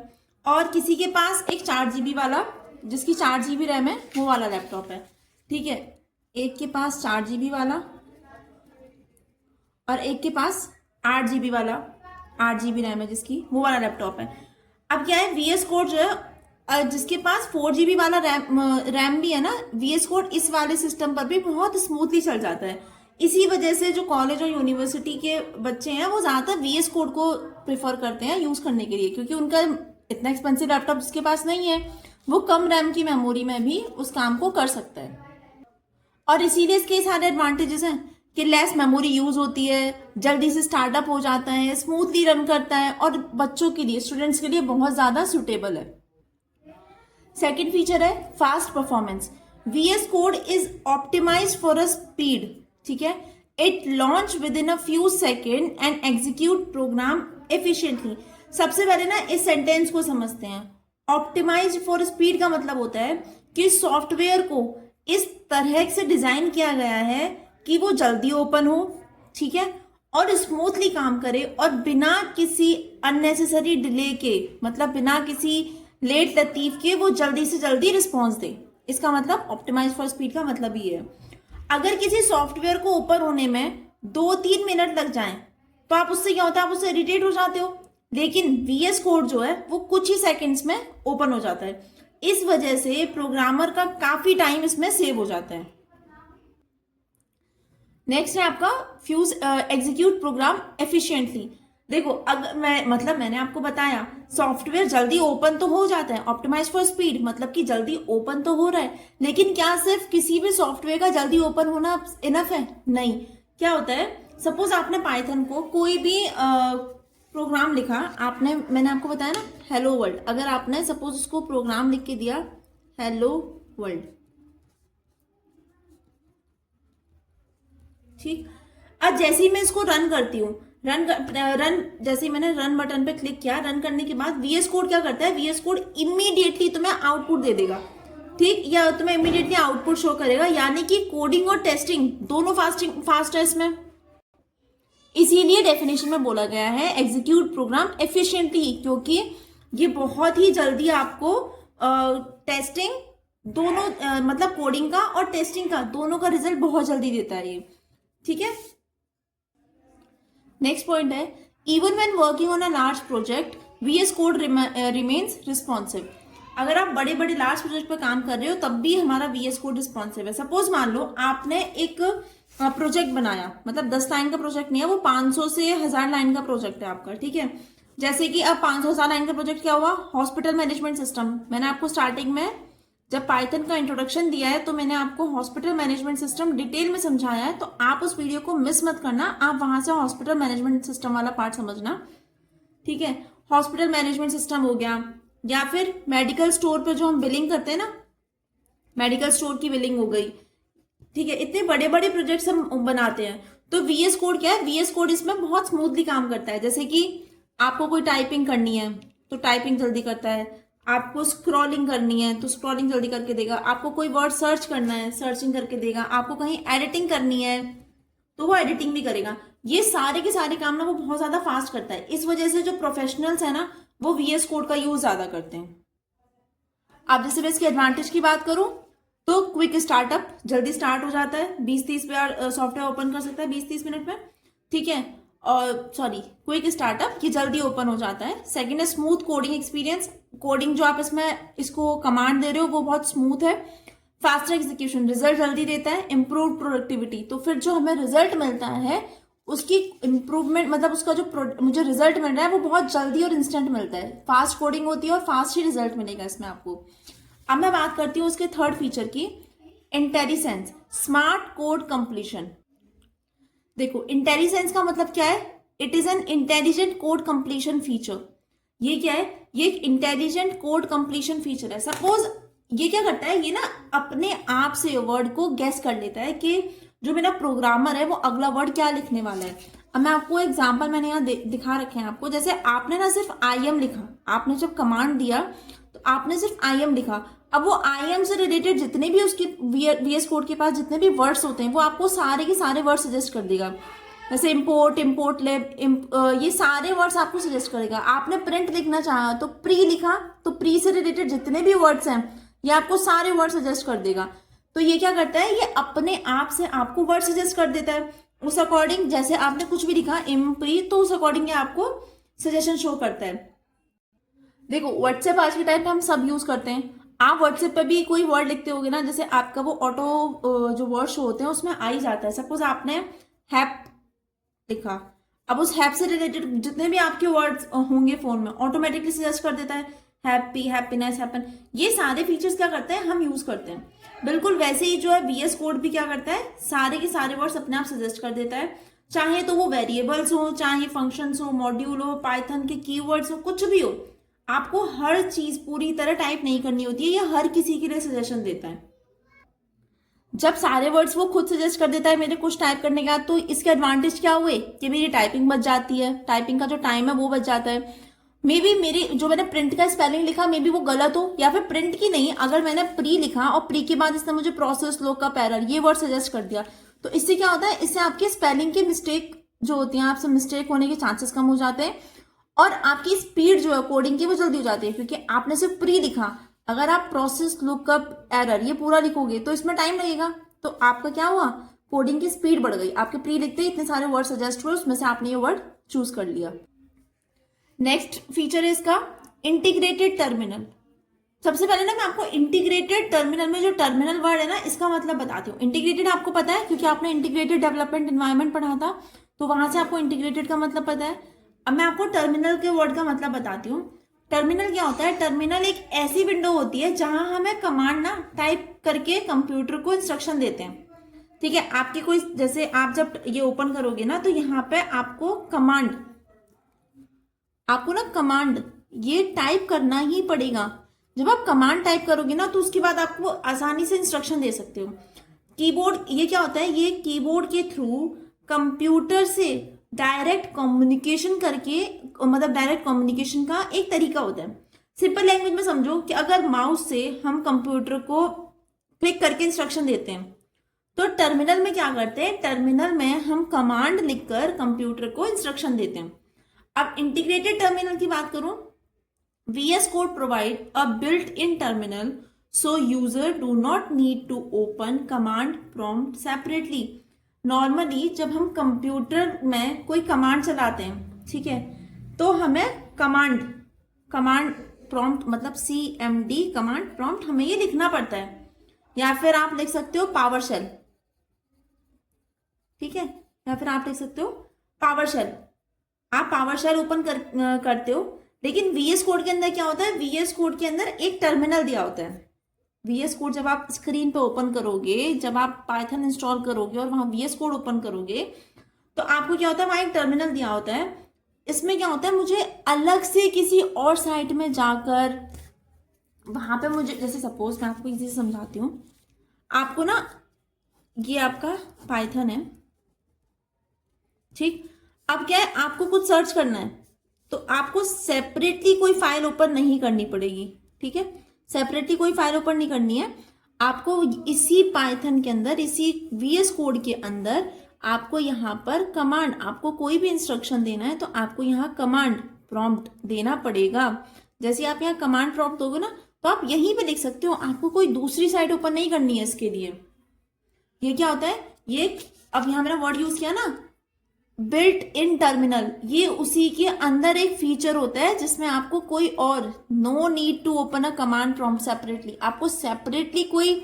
और किसी के पास एक 4 GB वाला जिसकी 4 GB रैम है वो वाला लैपटॉप है, ठीक है। एक के पास 4 GB वाला और एक के पास 8 GB वाला, 8 GB रैम है जिसकी, वो वाला लैपटॉप है। अब क्या है, VS कोड जो है जिसके पास 4 GB वाला रैम भी है ना, VS कोड इस वाले सिस्टम पर भी बहुत स्मूथली चल जाता है। इसी वजह से जो कॉलेज और यूनिवर्सिटी के बच्चे हैं वो ज़्यादातर VS कोड को प्रेफर करते हैं यूज़ करने के लिए, क्योंकि उनका इतना एक्सपेंसिव लैपटॉप जिसके पास नहीं है वो कम रैम की मेमोरी में भी उस काम को कर सकता है। और इसीलिए इसके सारे एडवांटेजेस हैं कि लेस मेमोरी यूज़ होती है, जल्दी से स्टार्टअप हो जाता है, स्मूथली रन करता है और बच्चों के लिए, स्टूडेंट्स के लिए बहुत ज़्यादा सुटेबल है। सेकेंड फीचर है fast performance. VS code is optimise for a speed, ठीक है। It launch within a few second and execute program efficiently. सबसे पहले ना इस सेंटेंस को समझते हैं। ऑप्टिमाइज फॉर स्पीड का मतलब होता है कि सॉफ्टवेयर को इस तरह से डिजाइन किया गया है कि वो जल्दी ओपन हो, ठीक है, और स्मूथली काम करे और बिना किसी अननेसेसरी डिले के, मतलब बिना किसी लेट लतीफ के वो जल्दी से जल्दी रिस्पॉन्स दे। इसका मतलब ऑप्टिमाइज फॉर स्पीड का मतलब ये है। अगर किसी सॉफ्टवेयर को ओपन होने में 2-3 मिनट लग जाएं तो आप उससे क्या होता है, आप उससे इरिटेट हो जाते हो, लेकिन VS कोड जो है वो कुछ ही सेकंड्स में ओपन हो जाता है। इस वजह से प्रोग्रामर का काफी टाइम इसमें सेव हो जाता है। नेक्स्ट है आपका फ्यूज एग्जीक्यूट प्रोग्राम एफिशिएंटली। देखो अगर मैंने आपको बताया सॉफ्टवेयर जल्दी ओपन तो हो जाता है, ऑप्टिमाइज फॉर स्पीड मतलब कि जल्दी ओपन तो हो रहा है, लेकिन क्या सिर्फ किसी भी सॉफ्टवेयर का जल्दी ओपन होना इनफ है? नहीं। क्या होता है, सपोज आपने पाइथन को कोई भी प्रोग्राम लिखा, मैंने आपको बताया ना हेलो वर्ल्ड, अगर आपने सपोज उसको प्रोग्राम लिख के दिया हेलो वर्ल्ड, ठीक। अब जैसे ही मैं इसको रन करती हूँ, जैसे ही मैंने रन बटन पे क्लिक किया, रन करने के बाद VS कोड क्या करता है, VS कोड इमीडिएटली तुम्हें आउटपुट दे देगा, ठीक, या तुम्हें इमीडिएटली आउटपुट शो करेगा। यानी कि कोडिंग और टेस्टिंग दोनों फास्ट है इसमें। इसीलिए डेफिनेशन में बोला गया है एग्जीक्यूट प्रोग्राम एफिशिएंटली, क्योंकि ये बहुत ही जल्दी आपको टेस्टिंग दोनों मतलब कोडिंग का और टेस्टिंग का दोनों का रिजल्ट बहुत जल्दी देता है ये, ठीक है। नेक्स्ट पॉइंट है even when working on a large project VS code remains responsive. अगर आप बड़े बड़े लार्ज प्रोजेक्ट पर काम कर रहे हो तब भी हमारा VS कोड रिस्पॉन्सिव है। सपोज मान लो आपने एक प्रोजेक्ट बनाया, मतलब 10 लाइन का प्रोजेक्ट नहीं है, वो 500 से 1000 लाइन का प्रोजेक्ट है आपका, ठीक है। जैसे कि अब 500-1000 लाइन का प्रोजेक्ट क्या हुआ, हॉस्पिटल मैनेजमेंट सिस्टम। मैंने आपको स्टार्टिंग में जब पाइथन का इंट्रोडक्शन दिया है तो मैंने आपको हॉस्पिटल मैनेजमेंट सिस्टम डिटेल में समझाया है, तो आप उस वीडियो को मिस मत करना, आप वहां से हॉस्पिटल मैनेजमेंट सिस्टम वाला पार्ट समझना, ठीक है। हॉस्पिटल मैनेजमेंट सिस्टम हो गया, या फिर मेडिकल स्टोर पे जो हम बिलिंग करते हैं ना, मेडिकल स्टोर की बिलिंग हो गई, ठीक है। इतने बड़े बड़े प्रोजेक्ट्स हम बनाते हैं तो VS कोड क्या है, VS कोड इसमें बहुत स्मूथली काम करता है। जैसे कि आपको कोई टाइपिंग करनी है तो टाइपिंग जल्दी करता है, आपको स्क्रॉलिंग करनी है तो स्क्रॉलिंग जल्दी करके देगा, आपको कोई वर्ड सर्च करना है सर्चिंग करके देगा, आपको कहीं एडिटिंग करनी है तो वो एडिटिंग भी करेगा। ये सारे के सारे काम ना वो बहुत ज्यादा फास्ट करता है। इस वजह से जो प्रोफेशनल्स है ना वो VS कोड का यूज ज्यादा करते हैं। अब जैसे मैं इसके एडवांटेज की बात करूं तो क्विक स्टार्टअप, जल्दी स्टार्ट हो जाता है, 20-30 बार सॉफ्टवेयर ओपन कर सकता है 20-30 मिनट में, ठीक है। और क्विक स्टार्टअप, ये जल्दी ओपन हो जाता है। सेकंड है स्मूथ कोडिंग एक्सपीरियंस, कोडिंग जो आप इसको कमांड दे रहे हो वो बहुत स्मूथ है। फास्टर एग्जीक्यूशन, रिजल्ट जल्दी देता है। इम्प्रूव प्रोडक्टिविटी, तो फिर जो हमें रिजल्ट मिलता है उसकी इम्प्रूवमेंट, मतलब उसका जो मुझे रिजल्ट मिल रहा है वो बहुत जल्दी और इंस्टेंट मिलता है। फास्ट कोडिंग होती है और फास्ट ही रिजल्ट मिलेगा इसमें आपको। अब मैं बात करती हूँ उसके थर्ड फीचर की, इंटेलिसेंस, स्मार्ट कोड कंप्लीशन। देखो इंटेलिजेंस का मतलब क्या है, it is an intelligent code completion feature. ये क्या है, ये एक इंटेलिजेंट कोड कंप्लीशन फीचर है। सपोज ये क्या करता है, ये ना अपने आप से वर्ड को गेस कर लेता है कि जो मेरा प्रोग्रामर है वो अगला वर्ड क्या लिखने वाला है। अब मैं आपको एग्जांपल मैंने यहाँ दिखा रखे हैं आपको। जैसे आपने ना सिर्फ IM लिखा, आपने जब कमांड दिया तो आपने सिर्फ IM लिखा। अब वो IM से रिलेटेड जितने भी उसके VS कोड के पास जितने भी वर्ड्स होते हैं वो आपको सारे के सारे वर्ड सजेस्ट कर देगा। जैसे इम्पोर्ट लिब, ये सारे वर्ड्स आपको सजेस्ट करेगा। आपने प्रिंट लिखना चाहा तो प्री लिखा तो प्री से रिलेटेड जितने भी वर्ड्स हैं ये आपको सारे वर्ड सजेस्ट कर देगा। तो ये क्या करता है, ये अपने आप से आपको वर्ड सजेस्ट कर देता है। उस अकॉर्डिंग जैसे आपने कुछ भी लिखा प्री, तो उस अकॉर्डिंग ये आपको सजेशन शो करता है। देखो व्हाट्सएप आज के टाइम पे हम सब यूज करते हैं। आप व्हाट्सएप पे भी कोई वर्ड लिखते होगे ना, जैसे आपका वो ऑटो जो वर्ड शो होते हैं उसमें आ ही जाता है। सपोज आपने हैप लिखा, अब उस हैप से रिलेटेड जितने भी आपके वर्ड्स होंगे फोन में ऑटोमेटिकली सजेस्ट कर देता है, हैप्पी, हैप्पीनेस, हैपन। ये सारे फीचर्स क्या करते हैं, हम यूज करते हैं। बिल्कुल वैसे ही जो है VS कोड भी क्या करता है, सारे के सारे वर्ड्स अपने आप सजेस्ट कर देता है, चाहे तो वो वेरिएबल्स हो, चाहे फंक्शंस हो, मॉड्यूल हो, पाइथन के कीवर्ड्स हो, कुछ भी हो। आपको हर चीज पूरी तरह टाइप नहीं करनी होती है, ये हर किसी के लिए सजेशन देता है। जब सारे वर्ड्स वो खुद सजेस्ट कर देता है मेरे कुछ टाइप करने का, तो इसके एडवांटेज क्या हुए कि मेरी टाइपिंग बच जाती है, टाइपिंग का जो टाइम है वो बच जाता है। मे बी मेरी जो मैंने प्रिंट का स्पेलिंग लिखा मे बी वो गलत हो, या फिर प्रिंट की नहीं, अगर मैंने प्री लिखा और प्री के बाद इसने मुझे प्रोसेस, लुकअप, एरर ये वर्ड सजेस्ट कर दिया, तो इससे क्या होता है, इससे आपके स्पेलिंग की मिस्टेक जो होती है, आपसे मिस्टेक होने के चांसेस कम हो जाते हैं, और आपकी स्पीड जो है कोडिंग की वो जल्दी हो जाती है, क्योंकि आपने सिर्फ प्री लिखा। अगर आप प्रोसेस, लुकअप, एरर ये पूरा लिखोगे तो इसमें टाइम लगेगा, तो आपका क्या हुआ, कोडिंग की स्पीड बढ़ गई। आपके प्री लिखते ही इतने सारे वर्ड सजेस्ट हुए, उसमें से आपने ये वर्ड चूज कर लिया। नेक्स्ट फीचर है इसका इंटीग्रेटेड टर्मिनल। सबसे पहले ना मैं आपको इंटीग्रेटेड टर्मिनल में जो टर्मिनल वर्ड है ना इसका मतलब बताती हूँ। इंटीग्रेटेड आपको पता है क्योंकि आपने इंटीग्रेटेड डेवलपमेंट एनवायरनमेंट पढ़ा था, तो वहां से आपको इंटीग्रेटेड का मतलब पता है। अब मैं आपको टर्मिनल के वर्ड का मतलब बताती हूँ। टर्मिनल क्या होता है, टर्मिनल एक ऐसी विंडो होती है जहां हमें कमांड ना टाइप करके कंप्यूटर को इंस्ट्रक्शन देते हैं। ठीक है, आपकी कोई, जैसे आप जब ये ओपन करोगे ना तो यहाँ पे आपको ना कमांड ये टाइप करना ही पड़ेगा। जब आप कमांड टाइप करोगे ना तो उसके बाद आपको आसानी से इंस्ट्रक्शन दे सकते हो। कीबोर्ड ये क्या होता है, ये कीबोर्ड के थ्रू कंप्यूटर से डायरेक्ट कम्युनिकेशन करके, मतलब डायरेक्ट कम्युनिकेशन का एक तरीका होता है। सिंपल लैंग्वेज में समझो कि अगर माउस से हम कंप्यूटर को क्लिक करके इंस्ट्रक्शन देते हैं, तो टर्मिनल में क्या करते हैं, टर्मिनल में हम कमांड लिखकर कंप्यूटर को इंस्ट्रक्शन देते हैं। अब इंटीग्रेटेड टर्मिनल की बात करूं, VS Code provide a built-in terminal so user do not need to open command prompt separately. Normally जब हम कंप्यूटर में कोई कमांड चलाते हैं, ठीक है, तो हमें कमांड प्रॉम्प्ट मतलब CMD कमांड प्रॉम्प्ट हमें ये लिखना पड़ता है, या फिर आप लिख सकते हो पावर शेल। ठीक है, या फिर आप लिख सकते हो पावर शेल। आप पावर शेल ओपन करते हो, लेकिन VS कोड के अंदर क्या होता है, VS कोड के अंदर एक टर्मिनल दिया होता है। VS कोड जब आप स्क्रीन पे ओपन करोगे, जब आप पाइथन इंस्टॉल करोगे और वहां VS कोड ओपन करोगे, तो आपको क्या होता है, वहां एक टर्मिनल दिया होता है। इसमें क्या होता है, मुझे अलग से किसी और साइट में जाकर वहां पे मुझे, जैसे सपोज मैं आपको इजी से समझाती हूँ। आपको ना ये आपका पाइथन है, ठीक, अब क्या है, आपको कुछ सर्च करना है तो आपको सेपरेटली कोई फाइल ओपन नहीं करनी पड़ेगी। ठीक है, सेपरेटली कोई फाइल ओपन नहीं करनी है, आपको इसी पाइथन के अंदर, इसी VS कोड के अंदर आपको यहाँ पर कमांड, आपको कोई भी इंस्ट्रक्शन देना है तो आपको यहाँ कमांड प्रॉम्प्ट देना पड़ेगा। जैसे आप यहाँ कमांड प्रॉम्प्ट दोगे ना तो आप यहीं पे लिख सकते हो, आपको कोई दूसरी साइट ओपन नहीं करनी है इसके लिए। ये क्या होता है, ये अब यहाँ मैंने वर्ड यूज किया ना बिल्ट इन टर्मिनल, ये उसी के अंदर एक फीचर होता है जिसमें आपको कोई और, no need to open a command prompt separately, आपको सेपरेटली कोई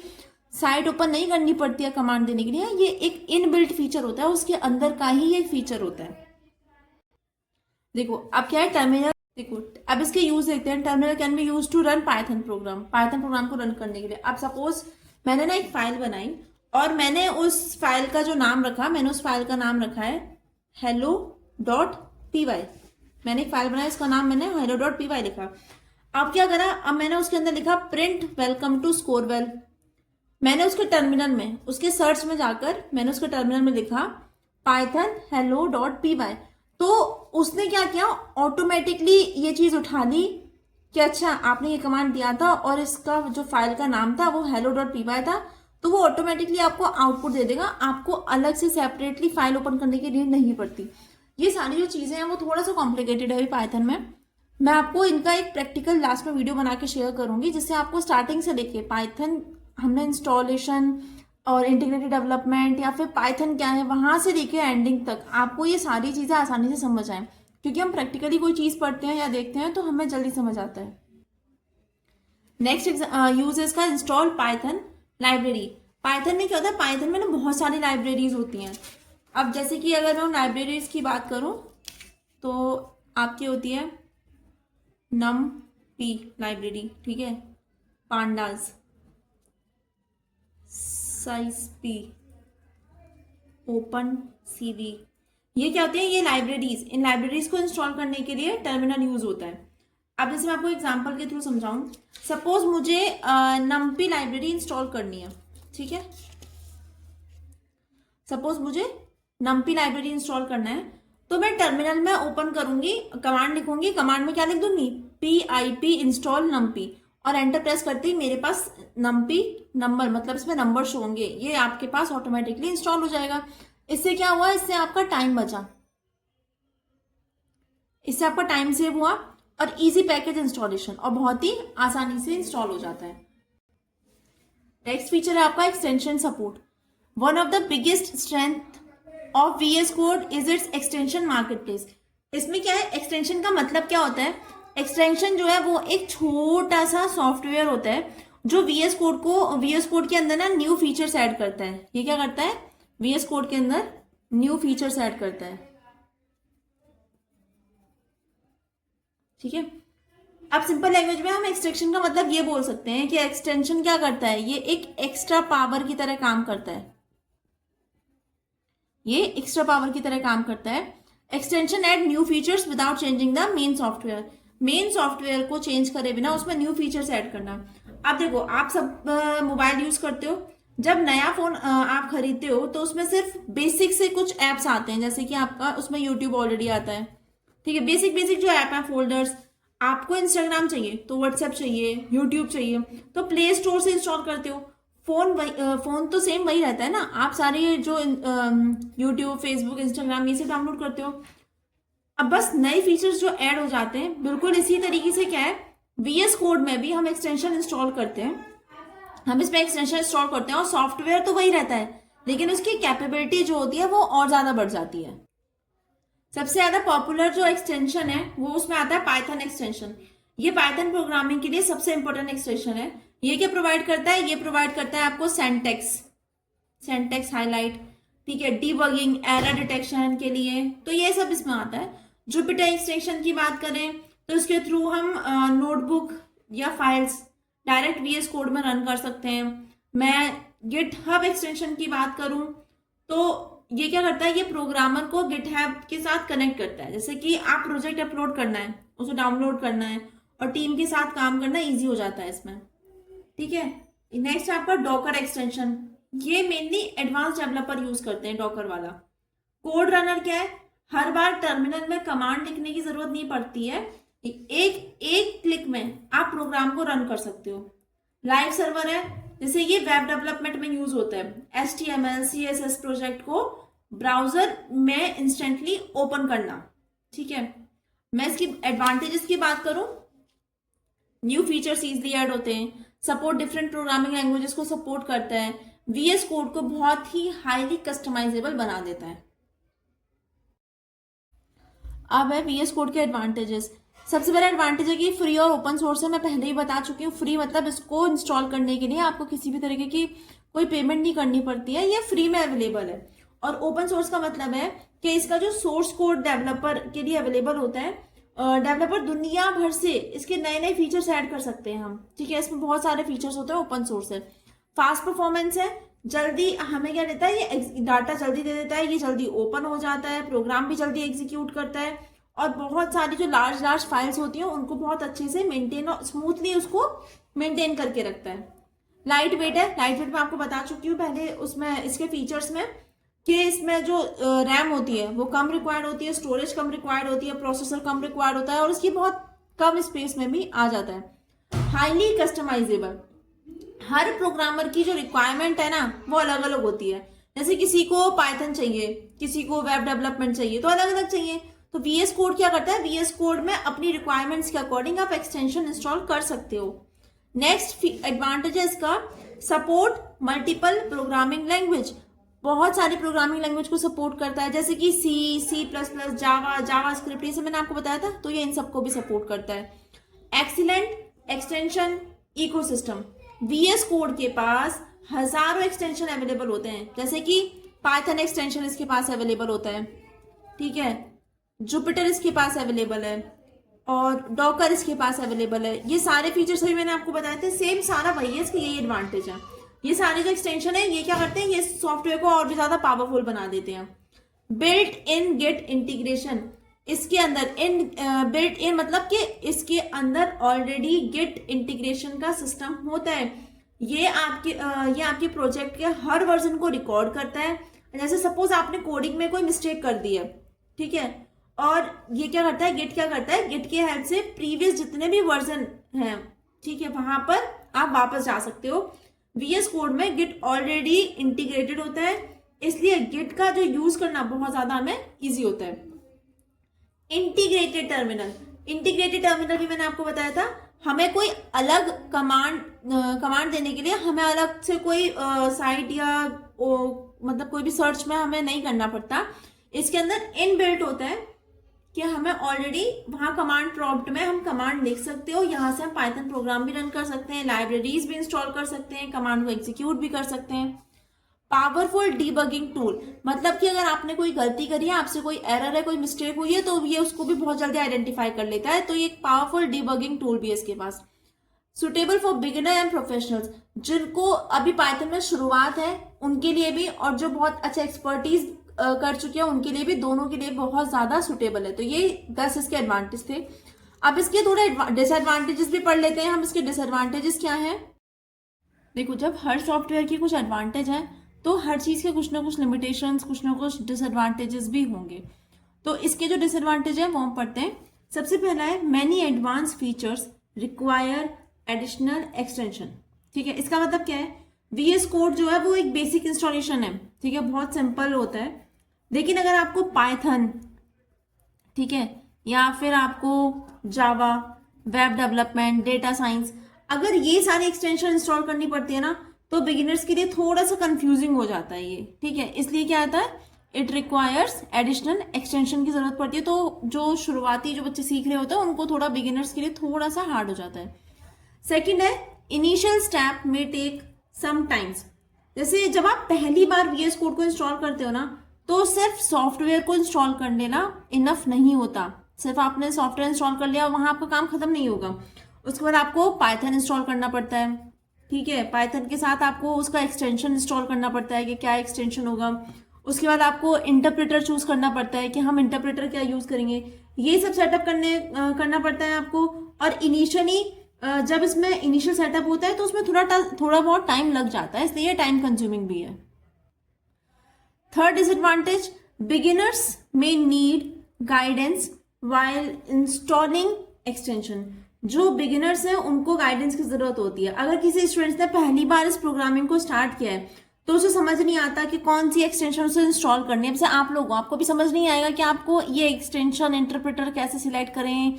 साइट ओपन नहीं करनी पड़ती है कमांड देने के लिए। ये एक इनबिल्ट फीचर होता है, उसके अंदर का ही ये फीचर होता है। देखो अब क्या है टर्मिनल, देखो अब इसके यूज देखते हैं। Terminal can be use to run Python program, Python program को रन करने के लिए। अब सपोज मैंने ना एक फाइल बनाई और मैंने उस फाइल का जो नाम रखा, मैंने उस फाइल का नाम रखा है hello.py। मैंने एक फाइल बनाया, इसका नाम मैंने hello.py लिखा। अब क्या करा, अब मैंने उसके अंदर लिखा प्रिंट वेलकम टू स्कोरवेल। मैंने उसके टर्मिनल में, उसके सर्च में जाकर मैंने उसके टर्मिनल में लिखा पाइथन hello.py, तो उसने क्या किया, ऑटोमेटिकली ये चीज उठा ली कि अच्छा आपने ये कमांड दिया था और इसका जो फाइल का नाम था वो hello.py था, तो वो ऑटोमेटिकली आपको आउटपुट दे देगा, आपको अलग से सेपरेटली फाइल ओपन करने की नीड नहीं पड़ती। ये सारी जो चीजें हैं वो थोड़ा सा कॉम्प्लिकेटेड है पाइथन में। मैं आपको इनका एक प्रैक्टिकल लास्ट में वीडियो बना के शेयर करूंगी, जिससे आपको स्टार्टिंग से लेके पाइथन हमने इंस्टॉलेशन और इंटीग्रेटेड डेवलपमेंट या फिर पाइथन क्या है वहां से लेके एंडिंग तक आपको ये सारी चीजें आसानी से समझ आए, क्योंकि हम प्रैक्टिकली कोई चीज पढ़ते हैं या देखते हैं तो हमें जल्दी समझ आता है। नेक्स्ट यूज है इसका, इंस्टॉल पाइथन लाइब्रेरी। पाइथन में क्या होता है, पाइथन में ना बहुत सारी लाइब्रेरीज होती हैं। अब जैसे कि अगर मैं लाइब्रेरीज की बात करूं तो आपकी होती है नम पी लाइब्रेरी, ठीक है, pandas, size P, open CV, ये क्या होती है, ये लाइब्रेरीज। इन लाइब्रेरीज को इंस्टॉल करने के लिए टर्मिनल यूज होता है। अब जैसे मैं आपको एग्जांपल के थ्रू समझाऊं, सपोज मुझे नमपी लाइब्रेरी इंस्टॉल करनी है, ठीक है, सपोज मुझे नमपी लाइब्रेरी इंस्टॉल करना है, तो मैं टर्मिनल में ओपन करूंगी, कमांड लिखूंगी, कमांड में क्या लिख दूंगी, pip इंस्टॉल नमपी, और एंटर प्रेस करते ही मेरे पास नमपी नंबर, मतलब इसमें नंबर शो होंगे, ये आपके पास ऑटोमेटिकली इंस्टॉल हो जाएगा। इससे क्या हुआ, इससे आपका टाइम बचा, इससे आपका टाइम सेव हुआ, और इजी पैकेज इंस्टॉलेशन, और बहुत ही आसानी से इंस्टॉल हो जाता है। नेक्स्ट फीचर है आपका extension support. One of the biggest strength of VS code is it's extension marketplace. इसमें क्या है, एक्सटेंशन का मतलब क्या होता है, एक्सटेंशन जो है वो एक छोटा सा सॉफ्टवेयर होता है जो VS कोड के अंदर ना न्यू फीचर्स ऐड करता है। ये क्या करता है, VS कोड के अंदर न्यू फीचर्स ऐड करता है, ठीक है। अब सिंपल लैंग्वेज में हम एक्सटेंशन का मतलब ये बोल सकते हैं कि एक्सटेंशन क्या करता है, ये एक एक्स्ट्रा पावर की तरह काम करता है, ये एक्स्ट्रा पावर की तरह काम करता है। Extension add new features without changing the main software. Main software को चेंज करे बिना उसमें न्यू फीचर्स ऐड करना। अब देखो, आप सब मोबाइल यूज करते हो, जब नया फोन आप खरीदते हो तो उसमें सिर्फ बेसिक से कुछ एप्स आते हैं, जैसे कि आपका उसमें यूट्यूब ऑलरेडी आता है, ठीक है, बेसिक जो ऐप है, फोल्डर्स। आपको इंस्टाग्राम चाहिए तो व्हाट्सएप चाहिए, यूट्यूब चाहिए तो प्ले स्टोर से इंस्टॉल करते हो। फोन तो सेम वही रहता है ना, आप सारे जो यूट्यूब, फेसबुक, इंस्टाग्राम ये सब डाउनलोड करते हो। अब बस नए फीचर्स जो ऐड हो जाते हैं, बिल्कुल इसी तरीके से क्या है, VS कोड में भी हम एक्सटेंशन इंस्टॉल करते हैं, हम इसमें एक्सटेंशन इंस्टॉल करते हैं, और सॉफ्टवेयर तो वही रहता है, लेकिन उसकी कैपेबिलिटी जो होती है वो और ज्यादा बढ़ जाती है। सबसे ज्यादा पॉपुलर जो एक्सटेंशन है वो उसमें आता है पाइथन एक्सटेंशन। ये पाइथन प्रोग्रामिंग के लिए सबसे इंपॉर्टेंट एक्सटेंशन है। ये क्या प्रोवाइड करता है, ये प्रोवाइड करता है आपको सेंटेक्स हाईलाइट, ठीक है, डीबगिंग, एरर डिटेक्शन के लिए, तो ये सब इसमें आता है। जुपिटर एक्सटेंशन की बात करें तो इसके थ्रू हम नोटबुक या फाइल्स डायरेक्ट VS कोड में रन कर सकते हैं। मैं गिटहब एक्सटेंशन की बात करूं तो ये क्या करता है, ये प्रोग्रामर को गिटहब के साथ कनेक्ट करता है। जैसे कि आप प्रोजेक्ट अपलोड करना है, उसे डाउनलोड करना है और टीम के साथ काम करना इजी हो जाता है इसमें, ठीक है। नेक्स्ट आपका डॉकर एक्सटेंशन, ये मेनली एडवांस डेवलपर यूज करते हैं डॉकर वाला। कोड रनर क्या है, हर बार टर्मिनल में कमांड लिखने की जरूरत नहीं पड़ती है, एक क्लिक में आप प्रोग्राम को रन कर सकते हो। लाइव सर्वर है, जैसे ये वेब डेवलपमेंट में यूज होता है, HTML CSS प्रोजेक्ट को ब्राउजर में इंस्टेंटली ओपन करना, ठीक है। मैं इसकी एडवांटेजेस की बात करूं, न्यू फीचर्स इजीली ऐड होते हैं, सपोर्ट डिफरेंट प्रोग्रामिंग लैंग्वेजेस को सपोर्ट करता है, VS कोड को बहुत ही हाईली कस्टमाइजेबल बना देता है। अब है VS कोड के एडवांटेजेस। सबसे पहला एडवांटेज है कि फ्री और ओपन सोर्स है, मैं पहले ही बता चुकी हूँ। फ्री मतलब इसको इंस्टॉल करने के लिए आपको किसी भी तरीके की कोई पेमेंट नहीं करनी पड़ती है, ये फ्री में अवेलेबल है। और ओपन सोर्स का मतलब है कि इसका जो सोर्स कोड डेवलपर के लिए अवेलेबल होता है, डेवलपर दुनिया भर से इसके नए नए फीचर्स ऐड कर सकते हैं हम, ठीक है। इसमें बहुत सारे फीचर्स होते हैं, ओपन सोर्स है। फास्ट परफॉर्मेंस है, जल्दी हमें क्या देता है, ये डाटा जल्दी दे देता है, ये जल्दी ओपन हो जाता है, प्रोग्राम भी जल्दी एग्जीक्यूट करता है, और बहुत सारी जो लार्ज फाइल्स होती हैं उनको बहुत अच्छे से मेंटेन और स्मूथली उसको मेंटेन करके रखता है। लाइट वेट है, लाइट वेट मैं आपको बता चुकी हूँ पहले उसमें इसके फीचर्स में, कि इसमें जो रैम होती है वो कम रिक्वायर्ड होती है, स्टोरेज कम रिक्वायर्ड होती है, प्रोसेसर कम रिक्वायर्ड होता है, और इसकी बहुत कम स्पेस में भी आ जाता है। हाईली कस्टमाइजेबल, हर प्रोग्रामर की जो रिक्वायरमेंट है ना वो अलग अलग होती है। जैसे किसी को पाइथन चाहिए, किसी को वेब डेवलपमेंट चाहिए, तो अलग अलग चाहिए। तो VS कोड क्या करता है, VS कोड में अपनी रिक्वायरमेंट्स के अकॉर्डिंग आप एक्सटेंशन इंस्टॉल कर सकते हो। नेक्स्ट एडवांटेज है इसका, सपोर्ट मल्टीपल प्रोग्रामिंग लैंग्वेज, बहुत सारी प्रोग्रामिंग लैंग्वेज को सपोर्ट करता है, जैसे कि C++, जावा स्क्रिप्ट, ये सब मैंने आपको बताया था, तो ये इन सबको भी सपोर्ट करता है। Excellent extension ecosystem. VS Code के पास हजारों एक्सटेंशन अवेलेबल होते हैं, जैसे कि पाइथन एक्सटेंशन इसके पास अवेलेबल होता है, ठीक है, जुपिटर इसके पास अवेलेबल है, और डॉकर इसके पास अवेलेबल है। ये सारे फीचर्स अभी मैंने आपको बताए थे, सेम सारा वही है, इसके यही एडवांटेज है। ये सारे जो एक्सटेंशन है ये क्या करते हैं, ये सॉफ्टवेयर को और भी ज्यादा पावरफुल बना देते हैं। बिल्ट इन गेट इंटीग्रेशन, इसके अंदर बिल्ट इन मतलब कि इसके अंदर ऑलरेडी गेट इंटीग्रेशन का सिस्टम होता है। ये आपके प्रोजेक्ट के हर वर्जन को रिकॉर्ड करता है। जैसे सपोज आपने कोडिंग में कोई मिस्टेक कर दी है, ठीक है, और ये क्या करता है, गिट क्या करता है, गिट के हेल्प से प्रीवियस जितने भी वर्जन हैं, ठीक है, वहां पर आप वापस जा सकते हो। वीएस कोड में गिट ऑलरेडी इंटीग्रेटेड होता है, इसलिए गिट का जो यूज करना बहुत ज्यादा हमें इजी होता है। इंटीग्रेटेड टर्मिनल भी मैंने आपको बताया था, हमें कोई अलग कमांड देने के लिए हमें अलग से कोई साइट या मतलब कोई भी सर्च में हमें नहीं करना पड़ता। इसके अंदर इनबिल्ट होता है कि हमें ऑलरेडी वहां कमांड प्रॉम्प्ट में हम कमांड लिख सकते हो, यहां से हम पाइथन प्रोग्राम भी रन कर सकते हैं, लाइब्रेरीज भी इंस्टॉल कर सकते हैं, कमांड को एग्जीक्यूट भी कर सकते हैं। पावरफुल डीबगिंग टूल, मतलब कि अगर आपने कोई गलती करी है, आपसे कोई एरर है, कोई मिस्टेक हुई है, तो ये उसको भी बहुत जल्दी आइडेंटिफाई कर लेता है। तो ये एक पावरफुल डीबगिंग टूल भी है इसके पास। Suitable for beginner and professionals, जिनको अभी पाइथन में शुरुआत है उनके लिए भी, और जो बहुत अच्छा एक्सपर्टीज कर चुके हैं उनके लिए भी, दोनों के लिए बहुत ज्यादा सुटेबल है। तो ये 10 इसके एडवांटेज थे। अब इसके थोड़े डिसएडवांटेजेस भी पढ़ लेते हैं हम। इसके डिसएडवांटेजेस क्या है, देखो, जब हर सॉफ्टवेयर की कुछ एडवांटेज है तो हर चीज के कुछ ना कुछ लिमिटेशंस, कुछ ना कुछ डिसएडवांटेजेस भी होंगे। तो इसके जो डिसएडवांटेज है वो हम पढ़ते हैं। सबसे पहला है many advance features require additional extension, ठीक है। इसका मतलब क्या है, वीएस कोड जो है वो एक बेसिक इंस्टॉलेशन है, ठीक है, बहुत सिंपल होता है। लेकिन अगर आपको पाइथन, ठीक है, या फिर आपको जावा, वेब डेवलपमेंट, डेटा साइंस, अगर ये सारी एक्सटेंशन इंस्टॉल करनी पड़ती है ना, तो बिगिनर्स के लिए थोड़ा सा कंफ्यूजिंग हो जाता है ये, ठीक है। इसलिए क्या आता है, इट रिक्वायर्स एडिशनल एक्सटेंशन की जरूरत पड़ती है। तो जो शुरुआती जो बच्चे सीख रहे होते हैं उनको थोड़ा बिगिनर्स के लिए थोड़ा सा हार्ड हो जाता है। सेकेंड है इनिशियल स्टेप में टेक सम टाइम्स, जैसे जब आप पहली बार वीएस कोड को इंस्टॉल करते हो ना, तो सिर्फ सॉफ्टवेयर को इंस्टॉल कर लेना इनफ नहीं होता। सिर्फ आपने सॉफ्टवेयर इंस्टॉल कर लिया, वहां आपका काम खत्म नहीं होगा। उसके बाद आपको पाइथन इंस्टॉल करना पड़ता है, ठीक है, पाइथन के साथ आपको उसका एक्सटेंशन इंस्टॉल करना पड़ता है कि क्या एक्सटेंशन होगा। उसके बाद आपको इंटरप्रेटर चूज करना पड़ता है कि हम इंटरप्रेटर क्या यूज करेंगे, ये सब सेटअप करना पड़ता है आपको। और इनिशियली जब इसमें इनिशियल सेटअप होता है तो उसमें थोड़ा बहुत टाइम लग जाता है, इसलिए टाइम कंज्यूमिंग भी है। थर्ड डिसएडवांटेज, बिगिनर्स में need guidance while installing extension. जो बिगिनर्स हैं उनको गाइडेंस की जरूरत होती है। अगर किसी स्टूडेंट ने पहली बार इस प्रोग्रामिंग को स्टार्ट किया है तो उसे समझ नहीं आता कि कौन सी एक्सटेंशन उसे इंस्टॉल करनी है। जैसे आप लोगों, आपको भी समझ नहीं आएगा कि आपको ये एक्सटेंशन इंटरप्रेटर कैसे सिलेक्ट करें,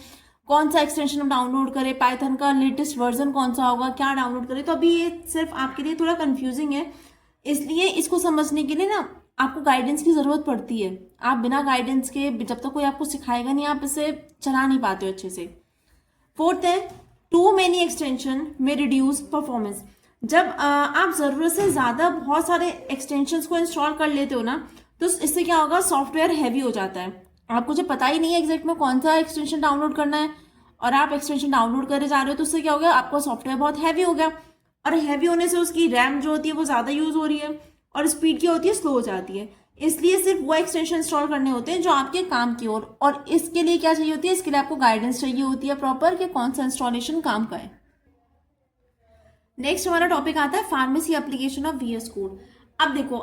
कौन सा एक्सटेंशन हम डाउनलोड करें, पाइथन का लेटेस्ट वर्जन कौन सा होगा, क्या डाउनलोड करें। तो अभी ये सिर्फ आपके लिए थोड़ा कंफ्यूजिंग है, इसलिए इसको समझने के लिए ना आपको गाइडेंस की जरूरत पड़ती है। आप बिना गाइडेंस के, जब तक कोई आपको सिखाएगा नहीं, आप इसे चला नहीं पाते हो अच्छे से। फोर्थ है टू मेनी एक्सटेंशन में रिड्यूस परफॉर्मेंस। जब आप जरूरत से ज्यादा बहुत सारे एक्सटेंशंस को इंस्टॉल कर लेते हो ना, तो इससे क्या होगा, सॉफ्टवेयर हैवी हो जाता है। आपको जब पता ही नहीं है एग्जैक्ट में कौन सा एक्सटेंशन डाउनलोड करना है और आप एक्सटेंशन डाउनलोड करे जा रहे हो, तो उससे क्या हो गया, आपका सॉफ्टवेयर बहुत हैवी हो गया। और हैवी होने से उसकी रैम जो होती है वो ज्यादा यूज हो रही है और स्पीड क्या होती है, स्लो हो जाती है। इसलिए सिर्फ वो एक्सटेंशन इंस्टॉल करने होते हैं जो आपके काम की ओर, और इसके लिए क्या चाहिए होती है, इसके लिए आपको गाइडेंस चाहिए होती है प्रॉपर कि कौन सा इंस्टॉलेशन काम का है। नेक्स्ट हमारा टॉपिक आता है pharmacy application of VS Code. अब देखो,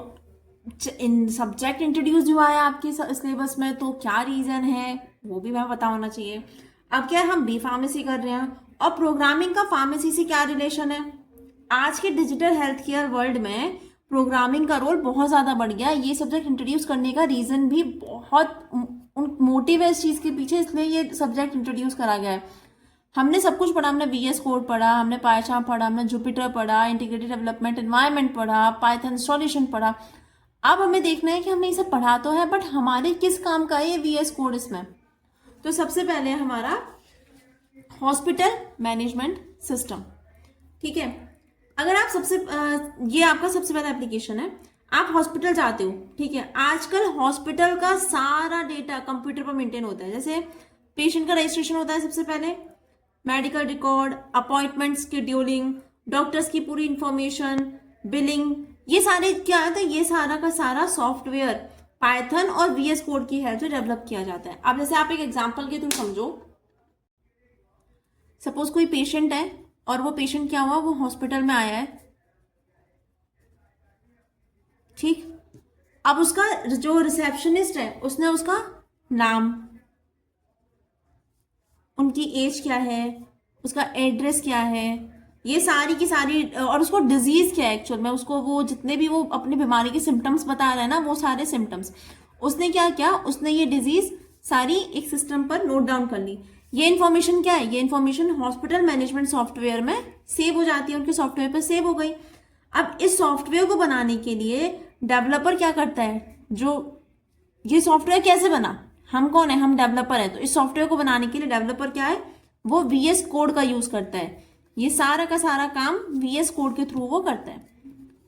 इन सब्जेक्ट इंट्रोड्यूस हुआ है आपके सिलेबस में, तो क्या रीजन है वो भी हमें पता होना चाहिए। अब क्या है, हम बी फार्मेसी कर रहे हैं और प्रोग्रामिंग का फार्मेसी से क्या रिलेशन है। आज के डिजिटल हेल्थ केयर वर्ल्ड में प्रोग्रामिंग का रोल बहुत ज्यादा बढ़ गया। ये सब्जेक्ट इंट्रोड्यूस करने का रीजन भी बहुत मोटिव है इस चीज के पीछे, इसलिए ये सब्जेक्ट इंट्रोड्यूस करा गया है। हमने सब कुछ पढ़ा, हमने वीएस कोड पढ़ा, हमने पाइथन पढ़ा, हमने जुपिटर पढ़ा, इंटीग्रेटेड डेवलपमेंट एनवायरनमेंट पढ़ा, पाइथन इंस्टॉलेशन पढ़ा। अब हमें देखना है कि हमने इसे पढ़ा तो है, बट हमारे किस काम का है ये वीएस कोड इसमें। तो सबसे पहले हमारा हॉस्पिटल मैनेजमेंट सिस्टम। ठीक है। अगर आप ये आपका सबसे पहला एप्लीकेशन है, आप हॉस्पिटल जाते हो, ठीक है। आजकल हॉस्पिटल का सारा डेटा कंप्यूटर पर मेंटेन होता है। जैसे पेशेंट का रजिस्ट्रेशन होता है सबसे पहले, medical record, appointment scheduling, doctors की पूरी इंफॉर्मेशन, बिलिंग, ये सारे क्या आता है, ये सारा का सारा सॉफ्टवेयर पाइथन और वीएस कोड की हेल्प से डेवलप किया जाता है। अब जैसे आप एक एग्जांपल के थ्रू समझो, सपोज कोई पेशेंट है और वो पेशेंट क्या हुआ, वो हॉस्पिटल में आया है, ठीक। अब उसका जो रिसेप्शनिस्ट है उसने उसका नाम, उनकी एज क्या है, उसका एड्रेस क्या है, ये सारी की सारी, और उसको डिजीज क्या है एक्चुअल में, उसको वो जितने भी वो अपनी बीमारी के सिम्टम्स बता रहा है ना, वो सारे सिम्टम्स उसने क्या किया, उसने ये डिजीज सारी एक सिस्टम पर नोट डाउन कर ली। ये इन्फॉर्मेशन क्या है, ये इन्फॉर्मेशन हॉस्पिटल मैनेजमेंट सॉफ्टवेयर में सेव हो जाती है, उनके सॉफ्टवेयर पर सेव हो गई। अब इस सॉफ्टवेयर को बनाने के लिए डेवलपर क्या करता है, जो ये सॉफ्टवेयर कैसे बना, हम कौन है, हम डेवलपर है, तो इस सॉफ्टवेयर को बनाने के लिए डेवलपर क्या है, वो वीएस कोड का यूज करता है। ये सारा का सारा काम वीएस कोड के थ्रू वो करता है,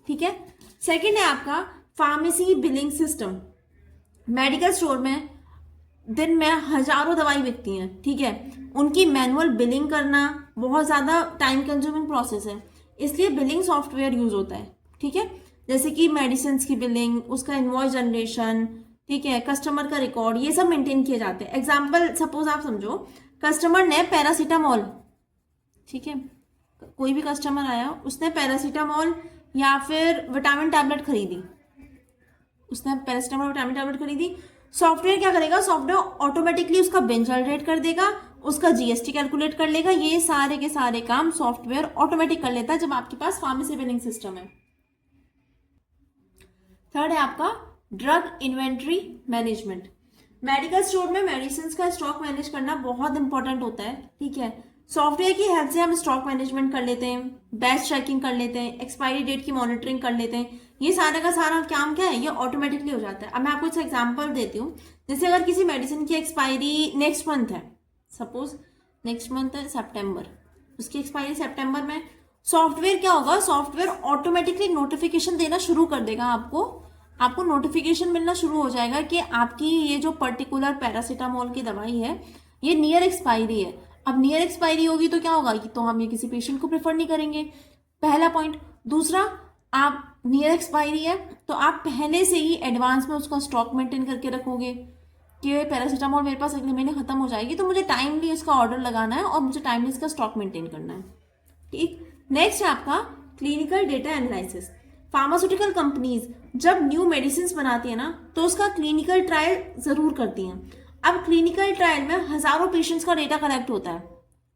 ठीक है। सेकंड है आपका pharmacy billing system. Medical store में दिन में हजारों दवाई बिकती हैं, ठीक है। उनकी मैनुअल बिलिंग करना बहुत ज्यादा टाइम कंज्यूमिंग प्रोसेस है, इसलिए बिलिंग सॉफ्टवेयर यूज होता है, ठीक है। जैसे कि मेडिसिन की बिलिंग, उसका इनवॉइस जनरेशन, ठीक है, कस्टमर का रिकॉर्ड, ये सब मेंटेन किए जाते हैं। एग्जाम्पल सपोज आप समझो, कस्टमर ने पैरासीटामोल, ठीक है, कोई भी कस्टमर आया, उसने पैरासीटामोल या फिर विटामिन टैबलेट खरीदी, उसने पैरासीटामोल विटामिन टैबलेट खरीदी, सॉफ्टवेयर क्या करेगा, सॉफ्टवेयर ऑटोमेटिकली उसका बिल जनरेट कर देगा, उसका जीएसटी कैलकुलेट कर लेगा। ये सारे के सारे काम सॉफ्टवेयर ऑटोमेटिक कर लेता है जब आपके पास फार्मेसी बिलिंग सिस्टम है। थर्ड है आपका drug inventory management. Medical store में मेडिसिन का स्टॉक मैनेज करना बहुत इंपॉर्टेंट होता है, ठीक है। सॉफ्टवेयर की हेल्प से हम स्टॉक मैनेजमेंट कर लेते हैं, बैच ट्रैकिंग कर लेते हैं, एक्सपायरी डेट की मॉनिटरिंग कर लेते हैं। ये सारा का सारा काम क्या है, ये ऑटोमेटिकली हो जाता है। अब मैं आपको एक एग्जांपल देती हूँ। जैसे अगर किसी मेडिसिन की एक्सपायरी नेक्स्ट मंथ है, सपोज नेक्स्ट मंथ है सितंबर, उसकी एक्सपायरी सितंबर में, सॉफ्टवेयर क्या होगा, सॉफ्टवेयर ऑटोमेटिकली नोटिफिकेशन देना शुरू कर देगा, आपको नोटिफिकेशन मिलना शुरू हो जाएगा कि आपकी ये जो पर्टिकुलर पैरासीटामोल की दवाई है ये नियर एक्सपायरी है। अब नियर एक्सपायरी होगी तो क्या होगा, तो हम ये किसी पेशेंट को प्रेफर नहीं करेंगे, पहला पॉइंट। दूसरा, आप नियर एक्सपायरी है तो आप पहले से ही एडवांस में उसका स्टॉक मेंटेन करके रखोगे कि पैरासीटामोल मेरे पास अगले महीने खत्म हो जाएगी, तो मुझे टाइमली इसका ऑर्डर लगाना है और मुझे टाइमली इसका स्टॉक मेंटेन करना है, ठीक। नेक्स्ट है आपका clinical data analysis. Pharmaceutical companies जब न्यू मेडिसिन बनाती है ना, तो उसका क्लिनिकल ट्रायल जरूर करती हैं। अब क्लिनिकल ट्रायल में हजारों पेशेंट्स का डेटा कलेक्ट होता है,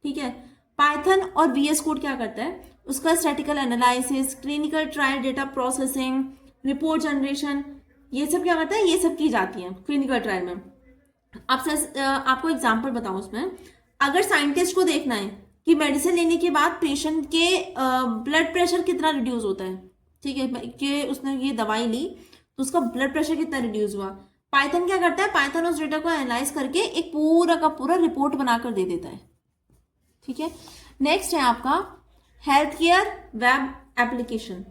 ठीक है। पाइथन और वीएस कोड क्या करता है, उसका statistical analysis, clinical trial data processing, report generation, ये सब क्या करता है, ये सब की जाती है क्लिनिकल ट्रायल में। आपको एग्जाम्पल बताऊं उसमें, अगर साइंटिस्ट को देखना है कि मेडिसिन लेने के बाद पेशेंट के ब्लड प्रेशर कितना रिड्यूस होता है, ठीक है, कि उसने ये दवाई ली तो उसका ब्लड प्रेशर कितना रिड्यूस हुआ, पाइथन क्या करता है, पाइथन उस डेटा को एनालाइज करके एक पूरा का पूरा रिपोर्ट बनाकर दे देता है, ठीक है। नेक्स्ट है आपका हेल्थ केयर वेब एप्लीकेशन।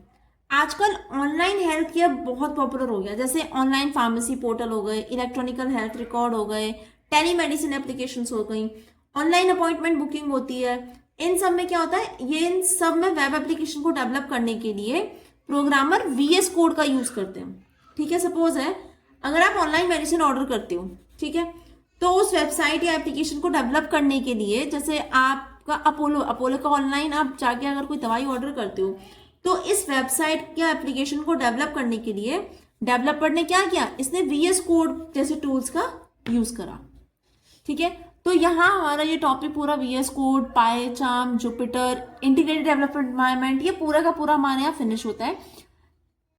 आजकल ऑनलाइन हेल्थ केयर बहुत पॉपुलर हो गया, जैसे ऑनलाइन फार्मेसी पोर्टल हो गए, इलेक्ट्रॉनिकल हेल्थ रिकॉर्ड हो गए, टेलीमेडिसिन एप्लीकेशंस हो गई, ऑनलाइन अपॉइंटमेंट बुकिंग होती है। इन सब में क्या होता है, ये इन सब में वेब एप्लीकेशन को डेवलप करने के लिए प्रोग्रामर वीएस कोड का यूज करते हैं, ठीक है। सपोज है अगर आप ऑनलाइन मेडिसिन ऑर्डर करते हो, ठीक है, तो उस वेबसाइट या एप्लीकेशन को डेवलप करने के लिए, जैसे आपका अपोलो का ऑनलाइन आप जाके अगर कोई दवाई ऑर्डर करते हो, तो इस वेबसाइट या एप्लीकेशन को डेवलप करने के लिए डेवलपर ने क्या किया, इसने वीएस कोड जैसे टूल्स का यूज करा, ठीक है। तो यहाँ हमारा ये टॉपिक पूरा VS code, PyCharm, Jupyter, integrated development environment, ये पूरा का पूरा हमारे यहाँ फिनिश होता है।